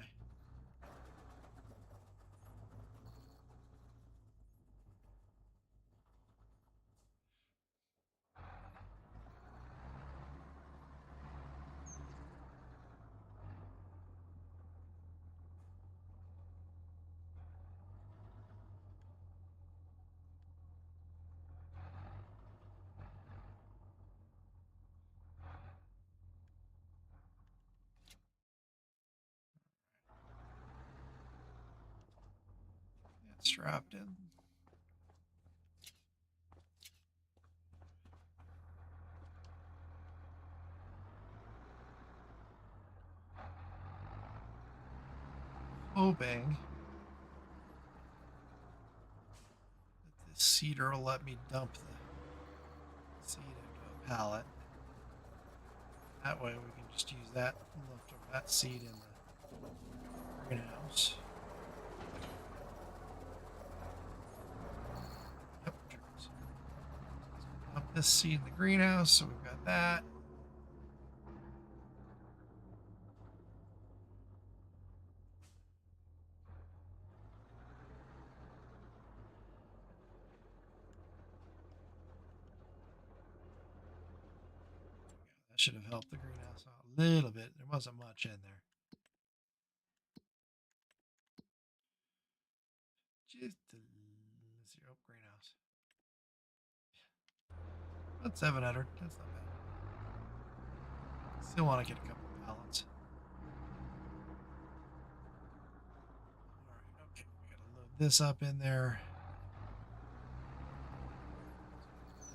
It's strapped in. Hoping that this seeder will let me dump the seed into a pallet. That way we can just use that leftover that seed in the greenhouse. Yep, dump this seed in the greenhouse, so we've got that. That should have helped the greenhouse out a little bit. There wasn't much in there. Just zero greenhouse. About 700. That's not bad. Still want to get a couple of pallets. Alright, okay. We gotta load this up in there.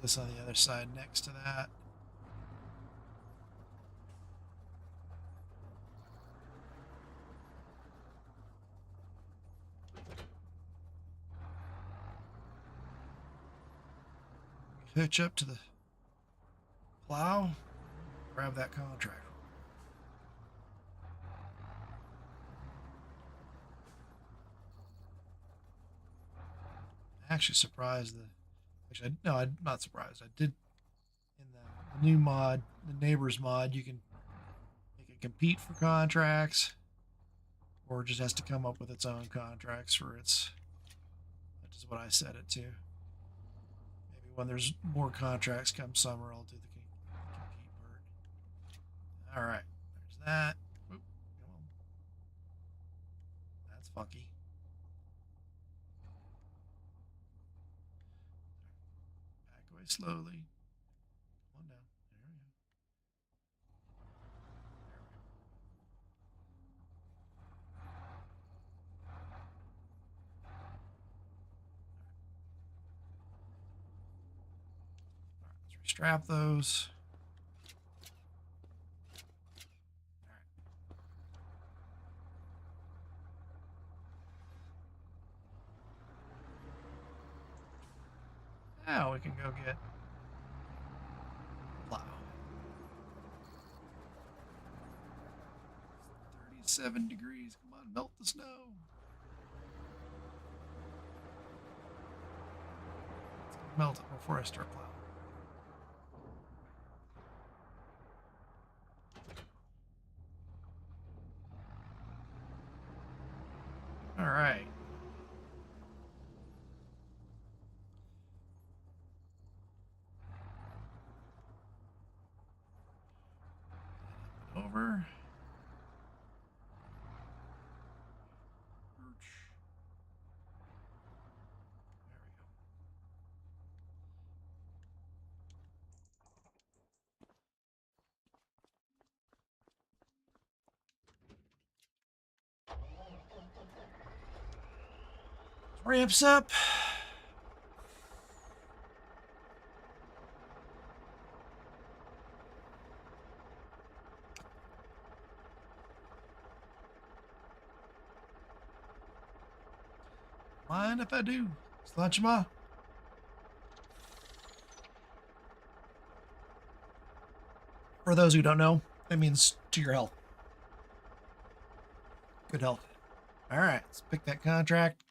This on the other side next to that. Hitch up to the plow, grab that contract. Actually surprised no, I'm not surprised. I did in the new mod, the neighbors mod, you can make it compete for contracts or it just has to come up with its own contracts for its, that is what I set it to. Maybe when there's more contracts come summer, I'll do the compete part. All right, there's that. Oop, come on. That's funky. way slowly. Come on down. There we go. Let's restrap those. Now we can go get plow. 37 degrees. Come on, melt the snow. Let's melt it before I start plowing. All right. Over. Ramps up. Mind if I do? Slunchma. For those who don't know, that means to your health. Good health. All right, let's pick that contract.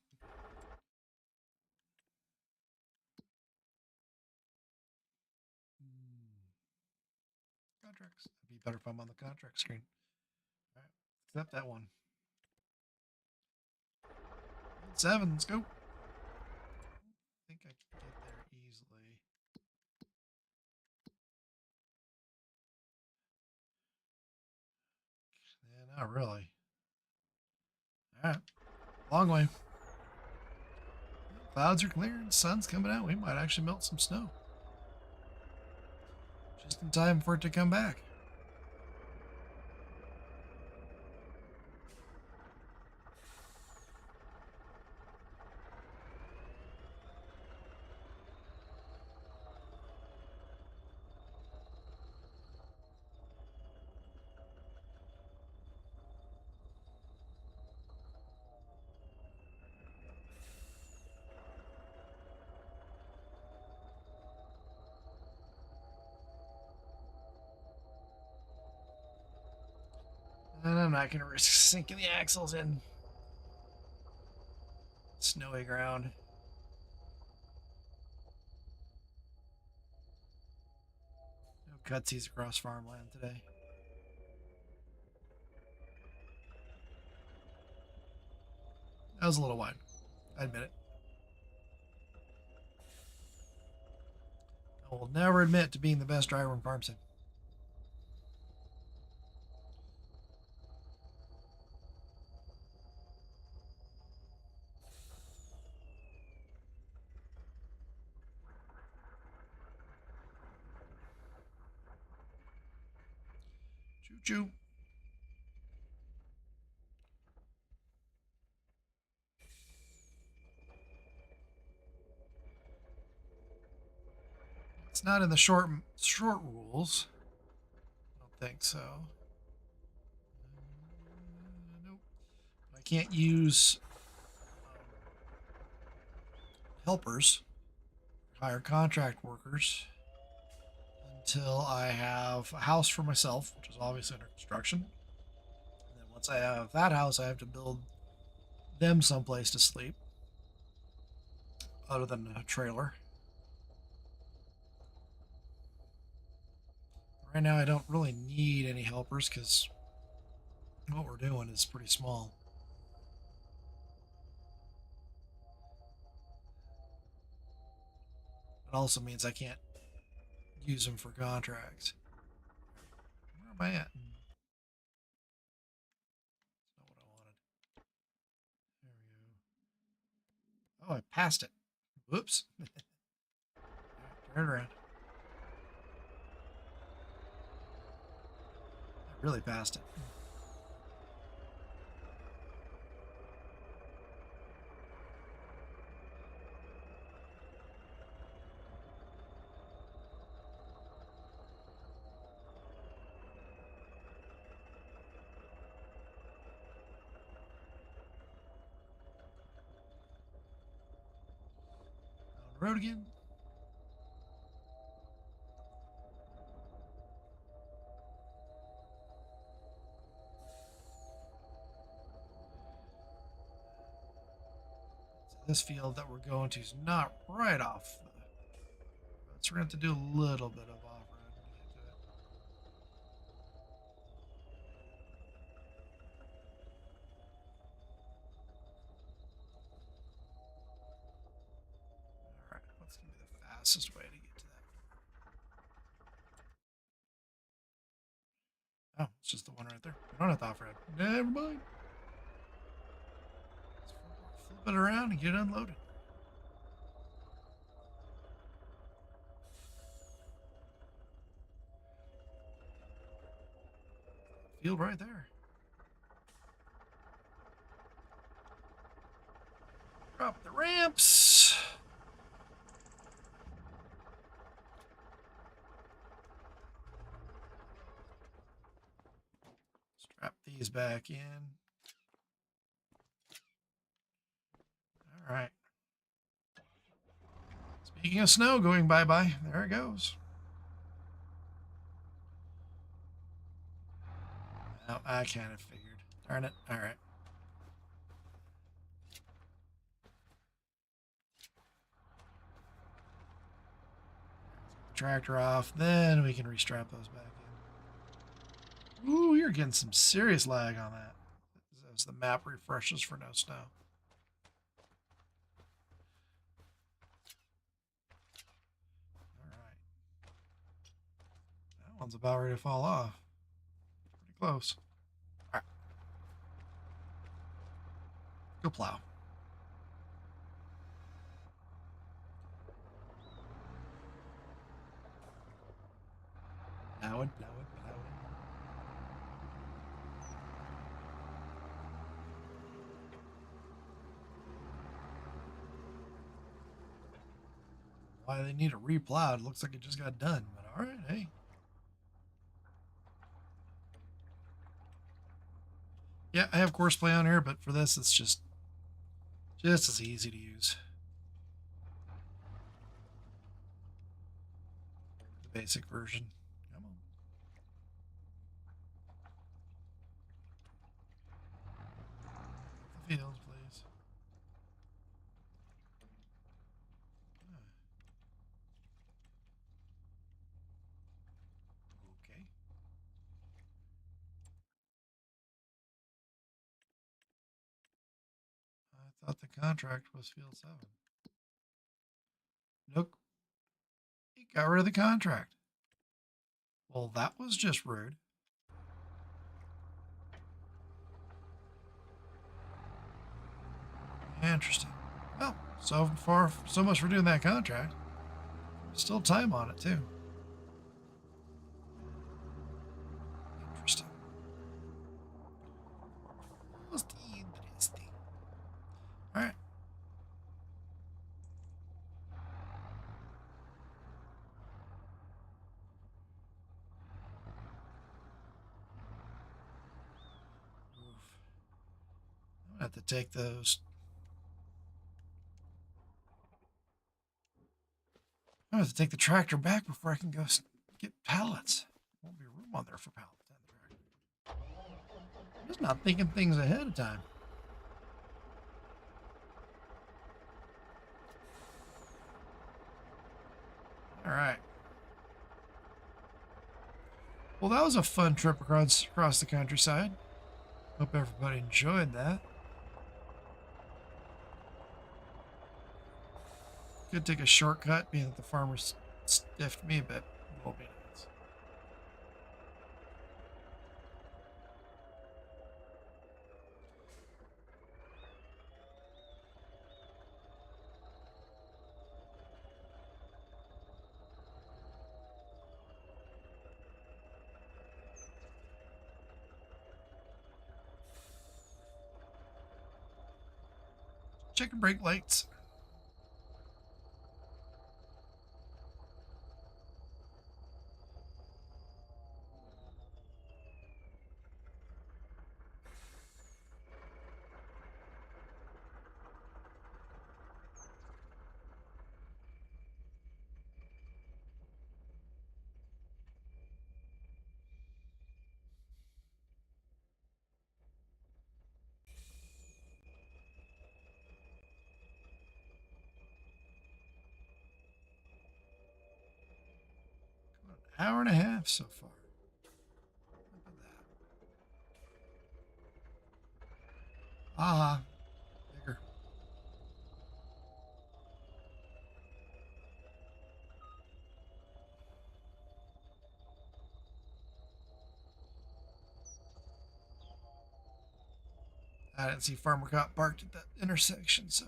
Contracts. It'd be better if I'm on the contract screen. All right, accept that one. 7, let's go. I think I can get there easily. Yeah, not really. All right, long way. Clouds are clearing, sun's coming out. We might actually melt some snow. Just in time for it to come back. And I'm not going to risk sinking the axles in snowy ground. No cutsies across farmland today. That was a little wide. I admit it. I will never admit to being the best driver in farm sim. Choo choo. It's not in the short rules. I don't think so. Nope. I can't use helpers, hire contract workers until I have a house for myself, which is obviously under construction. And then once I have that house, I have to build them someplace to sleep other than a trailer. Right now, I don't really need any helpers because what we're doing is pretty small. It also means I can't use them for contracts. Where am I at? That's not what I wanted. There we go. Oh, I passed it. Whoops. Right, Right around. I really passed it. On the road again. This field that we're going to is not right off the road, so we're going to have to do a little bit of off-road to get to it. All right, what's going to be the fastest way to get to that? Oh, it's just the one right there. We don't have to off-road. Never mind. Let's flip it around and get it unloaded. Field right there. Drop the ramps. Strap these back in. All right. Speaking of snow going bye-bye, there it goes. Oh, I kind of figured. Darn it. All right. Tractor off, then we can restrap those back in. Ooh, you're getting some serious lag on that as the map refreshes for no snow. All right. That one's about ready to fall off. Pretty close. All right. Go plow. Plow it, plow it, plow it. Why they need a replowed? Looks like it just got done, but all right, hey. Yeah, I have course play on here, but for this, it's just as easy to use. The basic version. Come on. The fields, please. Okay. I thought the contract was field 7. Nope. He got rid of the contract. Well, that was just rude. Interesting. Well, so much for doing that contract. Still time on it, too. Interesting. Most interesting. All right. I'm gonna have to take those. I'm gonna have to take the tractor back before I can go get pallets. Won't be room on there for pallets on the tractor. I'm just not thinking things ahead of time. All right. Well, that was a fun trip across the countryside. Hope everybody enjoyed that. Could take a shortcut, being that the farmers stiffed me a bit. Will be nice. chicken break lights. Hour and a half so far. Look at that. Ah, bigger. I didn't see Farmer Cop parked at that intersection, so.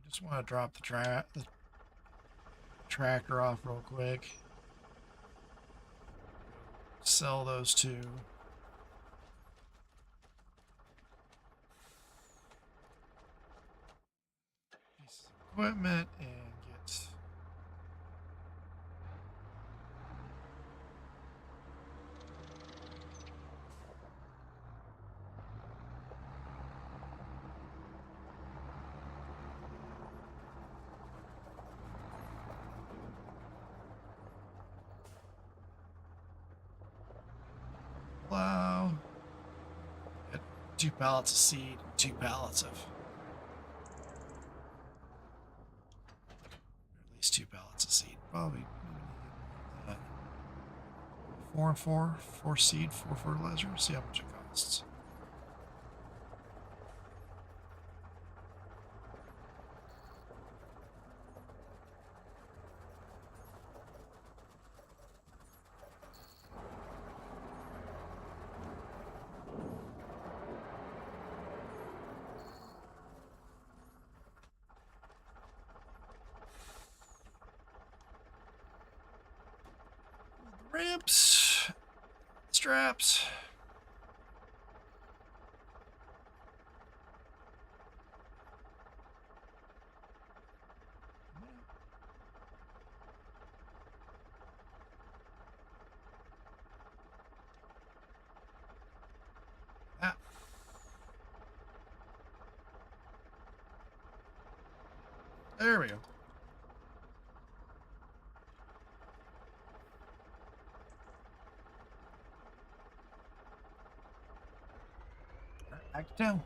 Just want to drop the tractor off real quick. Sell those two. Pieces of equipment and get plow. Get 2 pallets of seed, 2 pallets of, at least 2 pallets of seed. Probably 4 and 4, 4 seed, 4 fertilizer. See how much it costs. Ramps, straps. Ah. There we go. Back to town.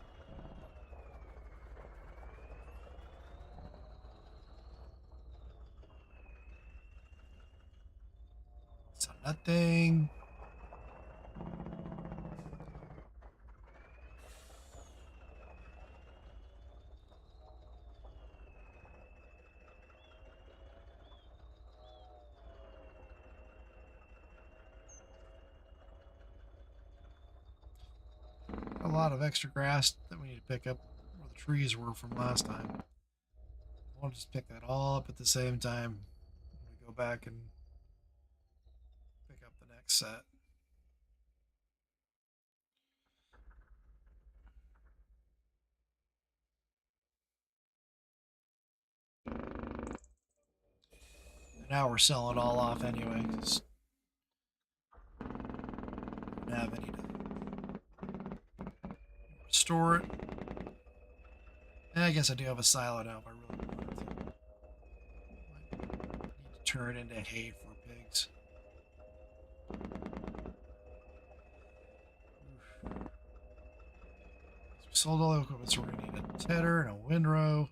So nothing. A lot of extra grass that we need to pick up where the trees were from last time. I'll just pick that all up at the same time when we go back and pick up the next set. And now we're selling it all off anyway, because we don't have any to store it. And I guess I do have a silo now if I really wanted to. Might need to turn it into hay for pigs. So we sold all the equipment, so we're going to need a tedder and a windrow.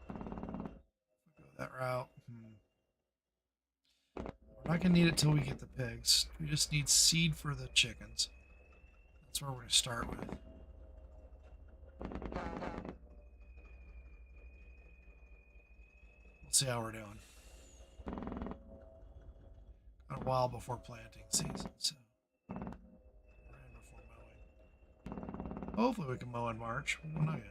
Go that route. We're not going to need it till we get the pigs. We just need seed for the chickens. That's where we're going to start with. see how we're doing. Got a while before planting season, so we're in before mowing. Hopefully we can mow in March. We don't know yet.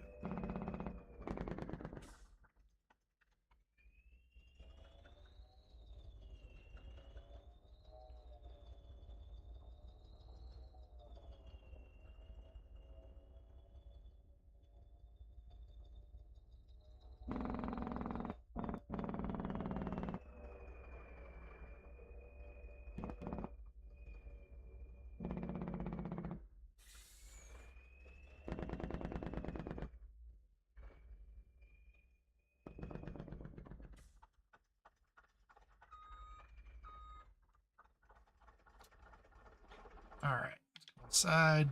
All right, let's go inside.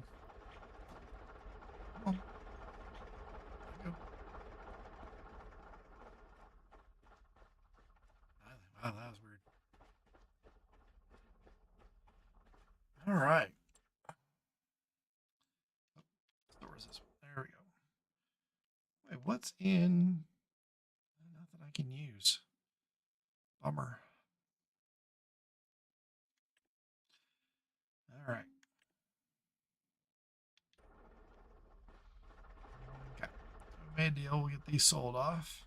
Come on. There we go. Wow, that was weird. All right. Where is this? There we go. Wait, what's in? Nothing I can use. Bummer. All right. Okay. So we made a deal. We'll get these sold off.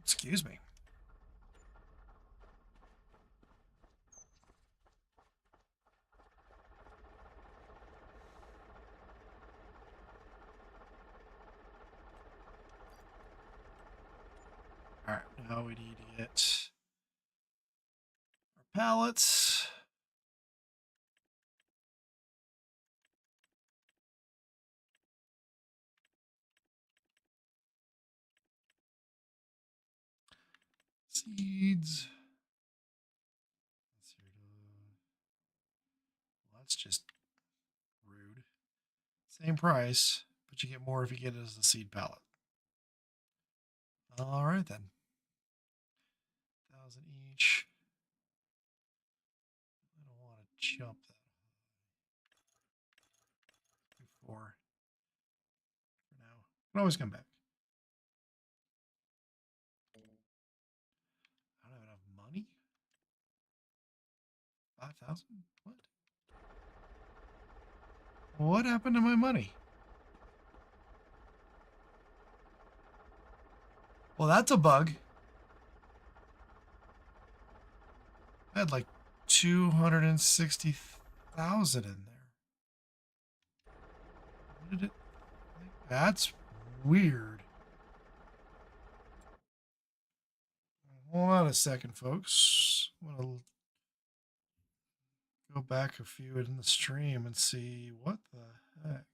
Excuse me. All right, now we need to get our pallets. Seeds. Well, that's just rude. Same price, but you get more if you get it as a seed pallet. All right then. 1,000 each. I don't want to jump that before. For now, I can always come back. I don't have enough money. 5,000? What? What happened to my money? Well, that's a bug. I had like 260,000 in there. What did it? That's weird. Hold on a second, folks. I'm gonna go back a few in the stream and see what the heck.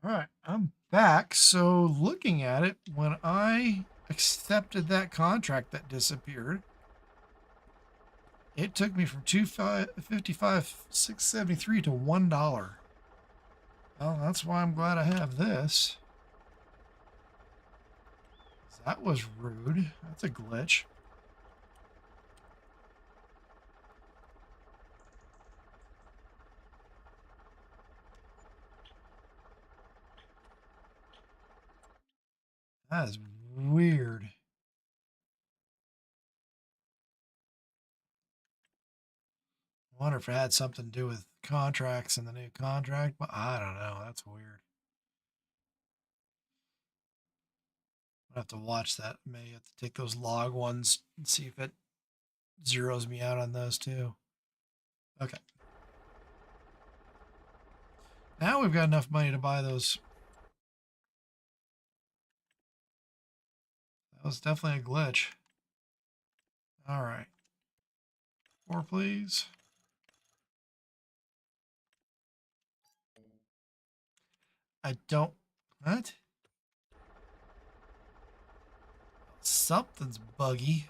All right, I'm back. So looking at it, when I accepted that contract that disappeared, it took me from 255,673 to $1. Well, that's why I'm glad I have this. That was rude. That's a glitch. That is weird. I wonder if it had something to do with contracts and the new contract, but I don't know. That's weird. gonna have to watch that. May have to take those log ones and see if it zeroes me out on those too. Okay. Now we've got enough money to buy those. That was definitely a glitch. All right. 4, please. I don't. What? Something's buggy.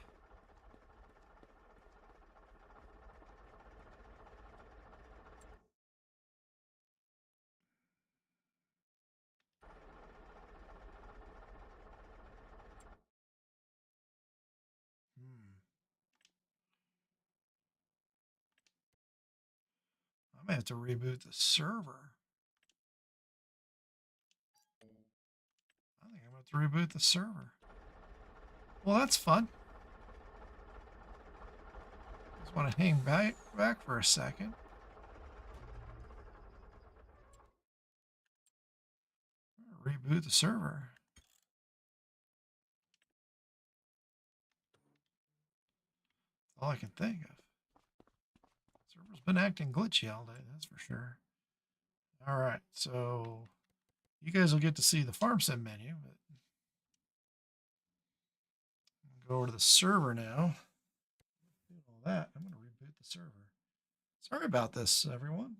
I may have to reboot the server. I think I'm going to have to reboot the server. Well, that's fun. Just want to hang back for a second. Reboot the server. All I can think of. Server's been acting glitchy all day, that's for sure. All right, so you guys will get to see the farm sim menu, but go over to the server now. Do all that. I'm going to reboot the server. Sorry about this, everyone.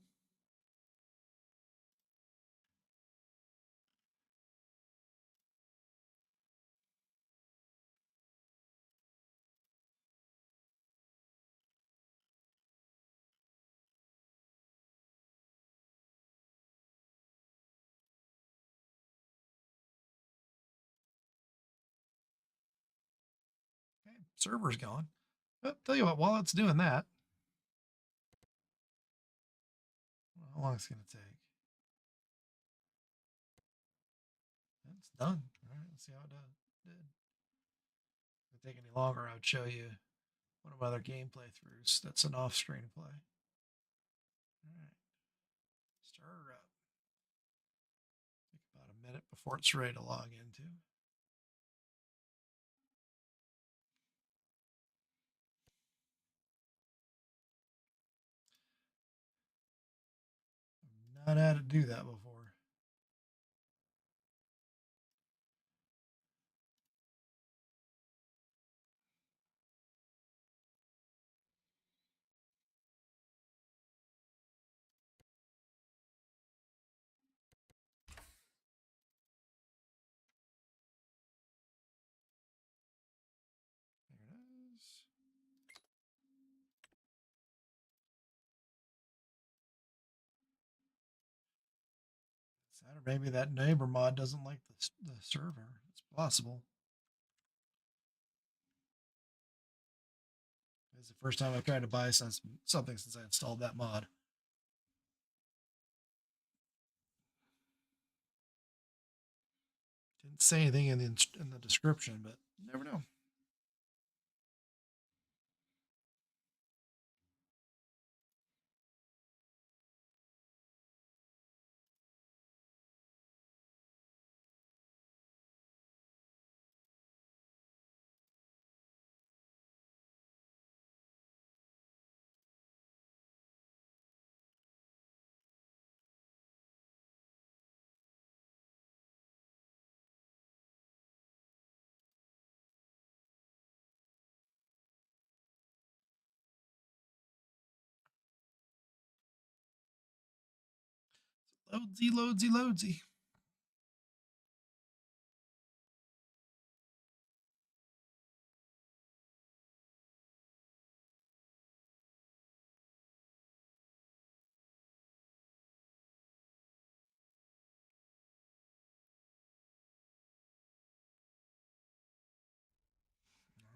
Okay, server's gone. But tell you what, while it's doing that, how long it's going to take? It's done. All right, let's see how it did. If it take any longer, I would show you one of my other game playthroughs. That's an off-screen play. All right, start her up. Take about a minute before it's ready to log into. I've not had to do that before. There it is. Or maybe that neighbor mod doesn't like the server. It's possible. It's the first time I've tried to buy something since I installed that mod. Didn't say anything in the description, but you never know. Loadsy, loadsy, loadsy.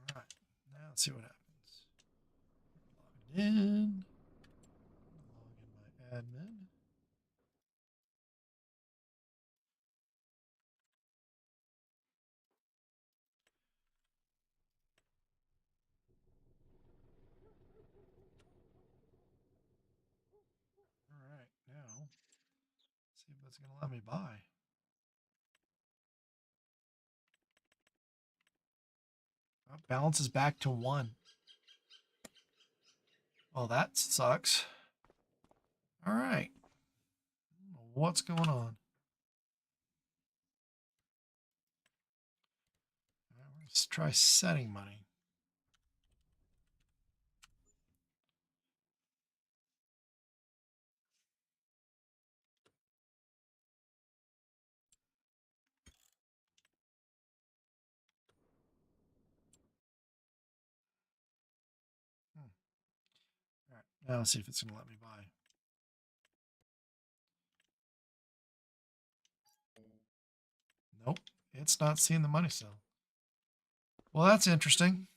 All right, now let's see what happens. Logged in. Log in my admin. All right, now see if it's going to let me buy. balance is back to 1. Well, that sucks. All right. What's going on? Let's try setting money. All right. Now let's see if it's going to let me buy. Nope. It's not seeing the money still. Well, that's interesting.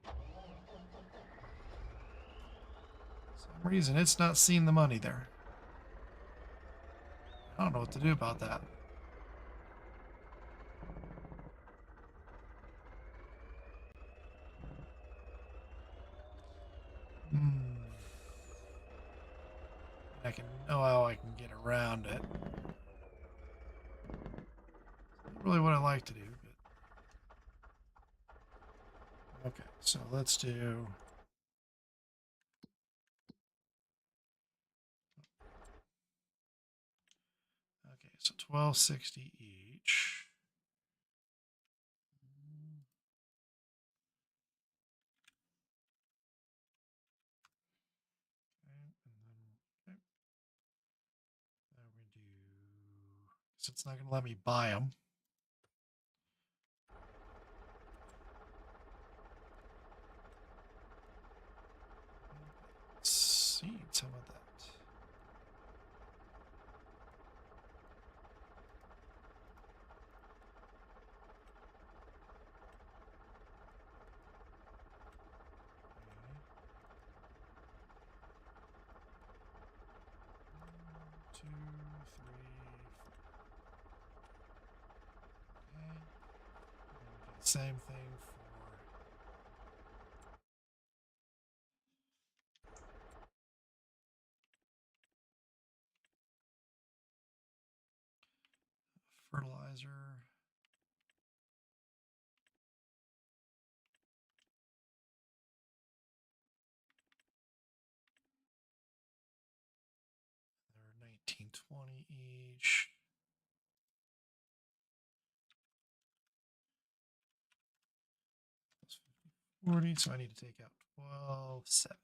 For some reason, it's not seeing the money there. I don't know what to do about that. I can know how I can get around it. It's not really what I like to do, but okay. So let's do. Okay, so 1260 each. Okay. Now we do. So it's not going to let me buy them. Seeds, how about that? Okay. 1, 2, 3, 4. Okay. And we do the same thing for. Fertilizer. They're 1920 each. Plus 40, so I need to take out 1270.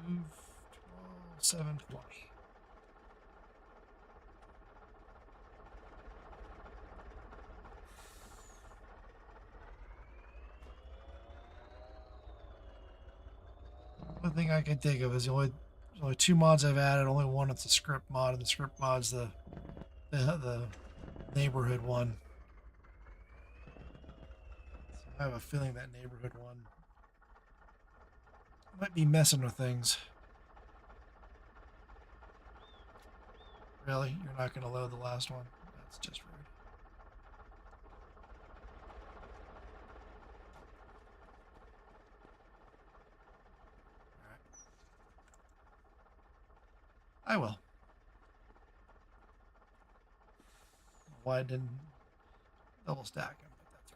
Move 12720. The thing I can think of is there's only 2 mods I've added. Only one it's a script mod, and the script mod's the neighborhood one. So I have a feeling that neighborhood one might be messing with things. Really? You're not going to load the last one? That's just rude. Alright. I will. Why it didn't double stack them, but that's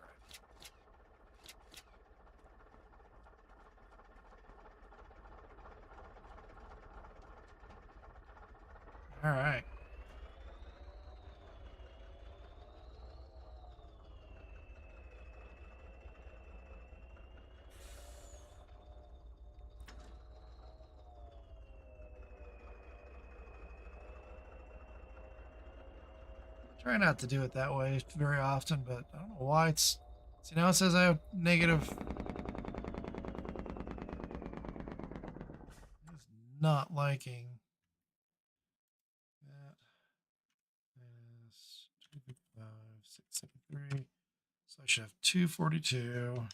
alright. Alright. Try not to do it that way very often, but I don't know why it's. See, now it says I have negative. It's not liking that. Is 255, 673. So I should have 242.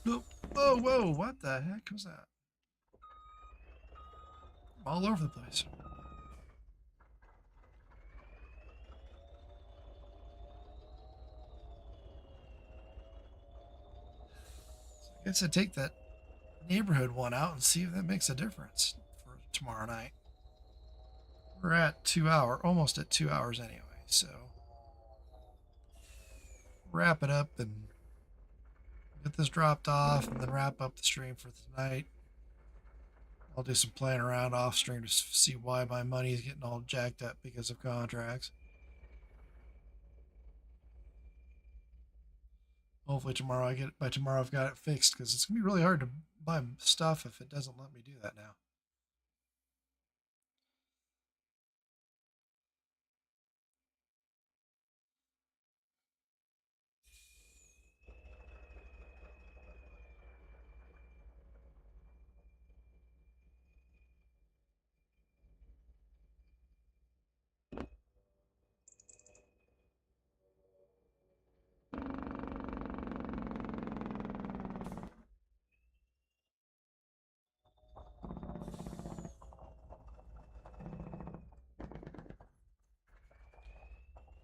Whoa, whoa, what the heck was that? All over the place. So I guess I take that neighborhood one out and see if that makes a difference for tomorrow night. We're at 2 hours, almost at 2 hours anyway, so wrap it up and get this dropped off and then wrap up the stream for tonight. I'll do some playing around off stream to see why my money is getting all jacked up because of contracts. Hopefully tomorrow by tomorrow I've got it fixed, because it's gonna be really hard to buy stuff if it doesn't let me do that now.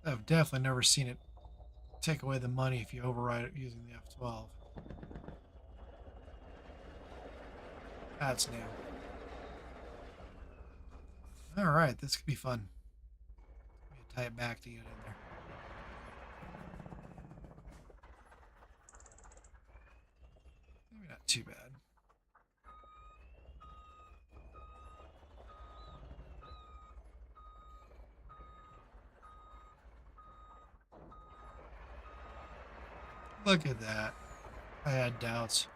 I've definitely never seen it take away the money if you override it using the F12. That's new. All right, this could be fun. Tie it back to get in there. Maybe not too bad. Look at that. I had doubts.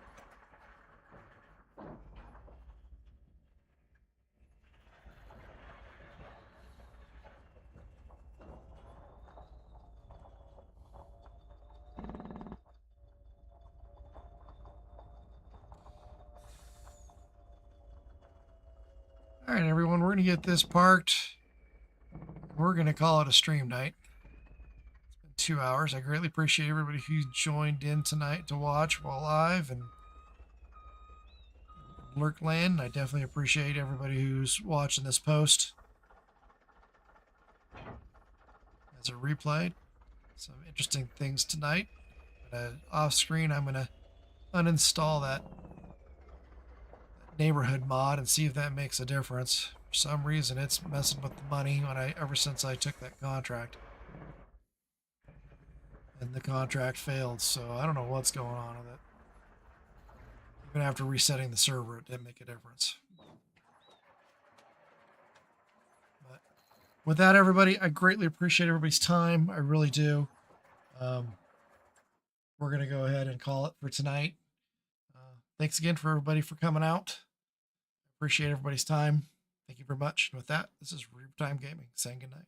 All right, everyone, we're going to get this parked. We're going to call it a stream night. It's been 2 hours. I greatly appreciate everybody who joined in tonight to watch while live and Lurkland. I definitely appreciate everybody who's watching this post as a replay. Some interesting things tonight. Off screen, I'm going to uninstall that neighborhood mod and see if that makes a difference. For some reason, it's messing with the money ever since I took that contract. And the contract failed, so I don't know what's going on with it. Even after resetting the server, it didn't make a difference. But with that, everybody, I greatly appreciate everybody's time. I really do. We're going to go ahead and call it for tonight. Thanks again for everybody for coming out. Appreciate everybody's time. Thank you very much. And with that, this is Real Time Gaming saying good night.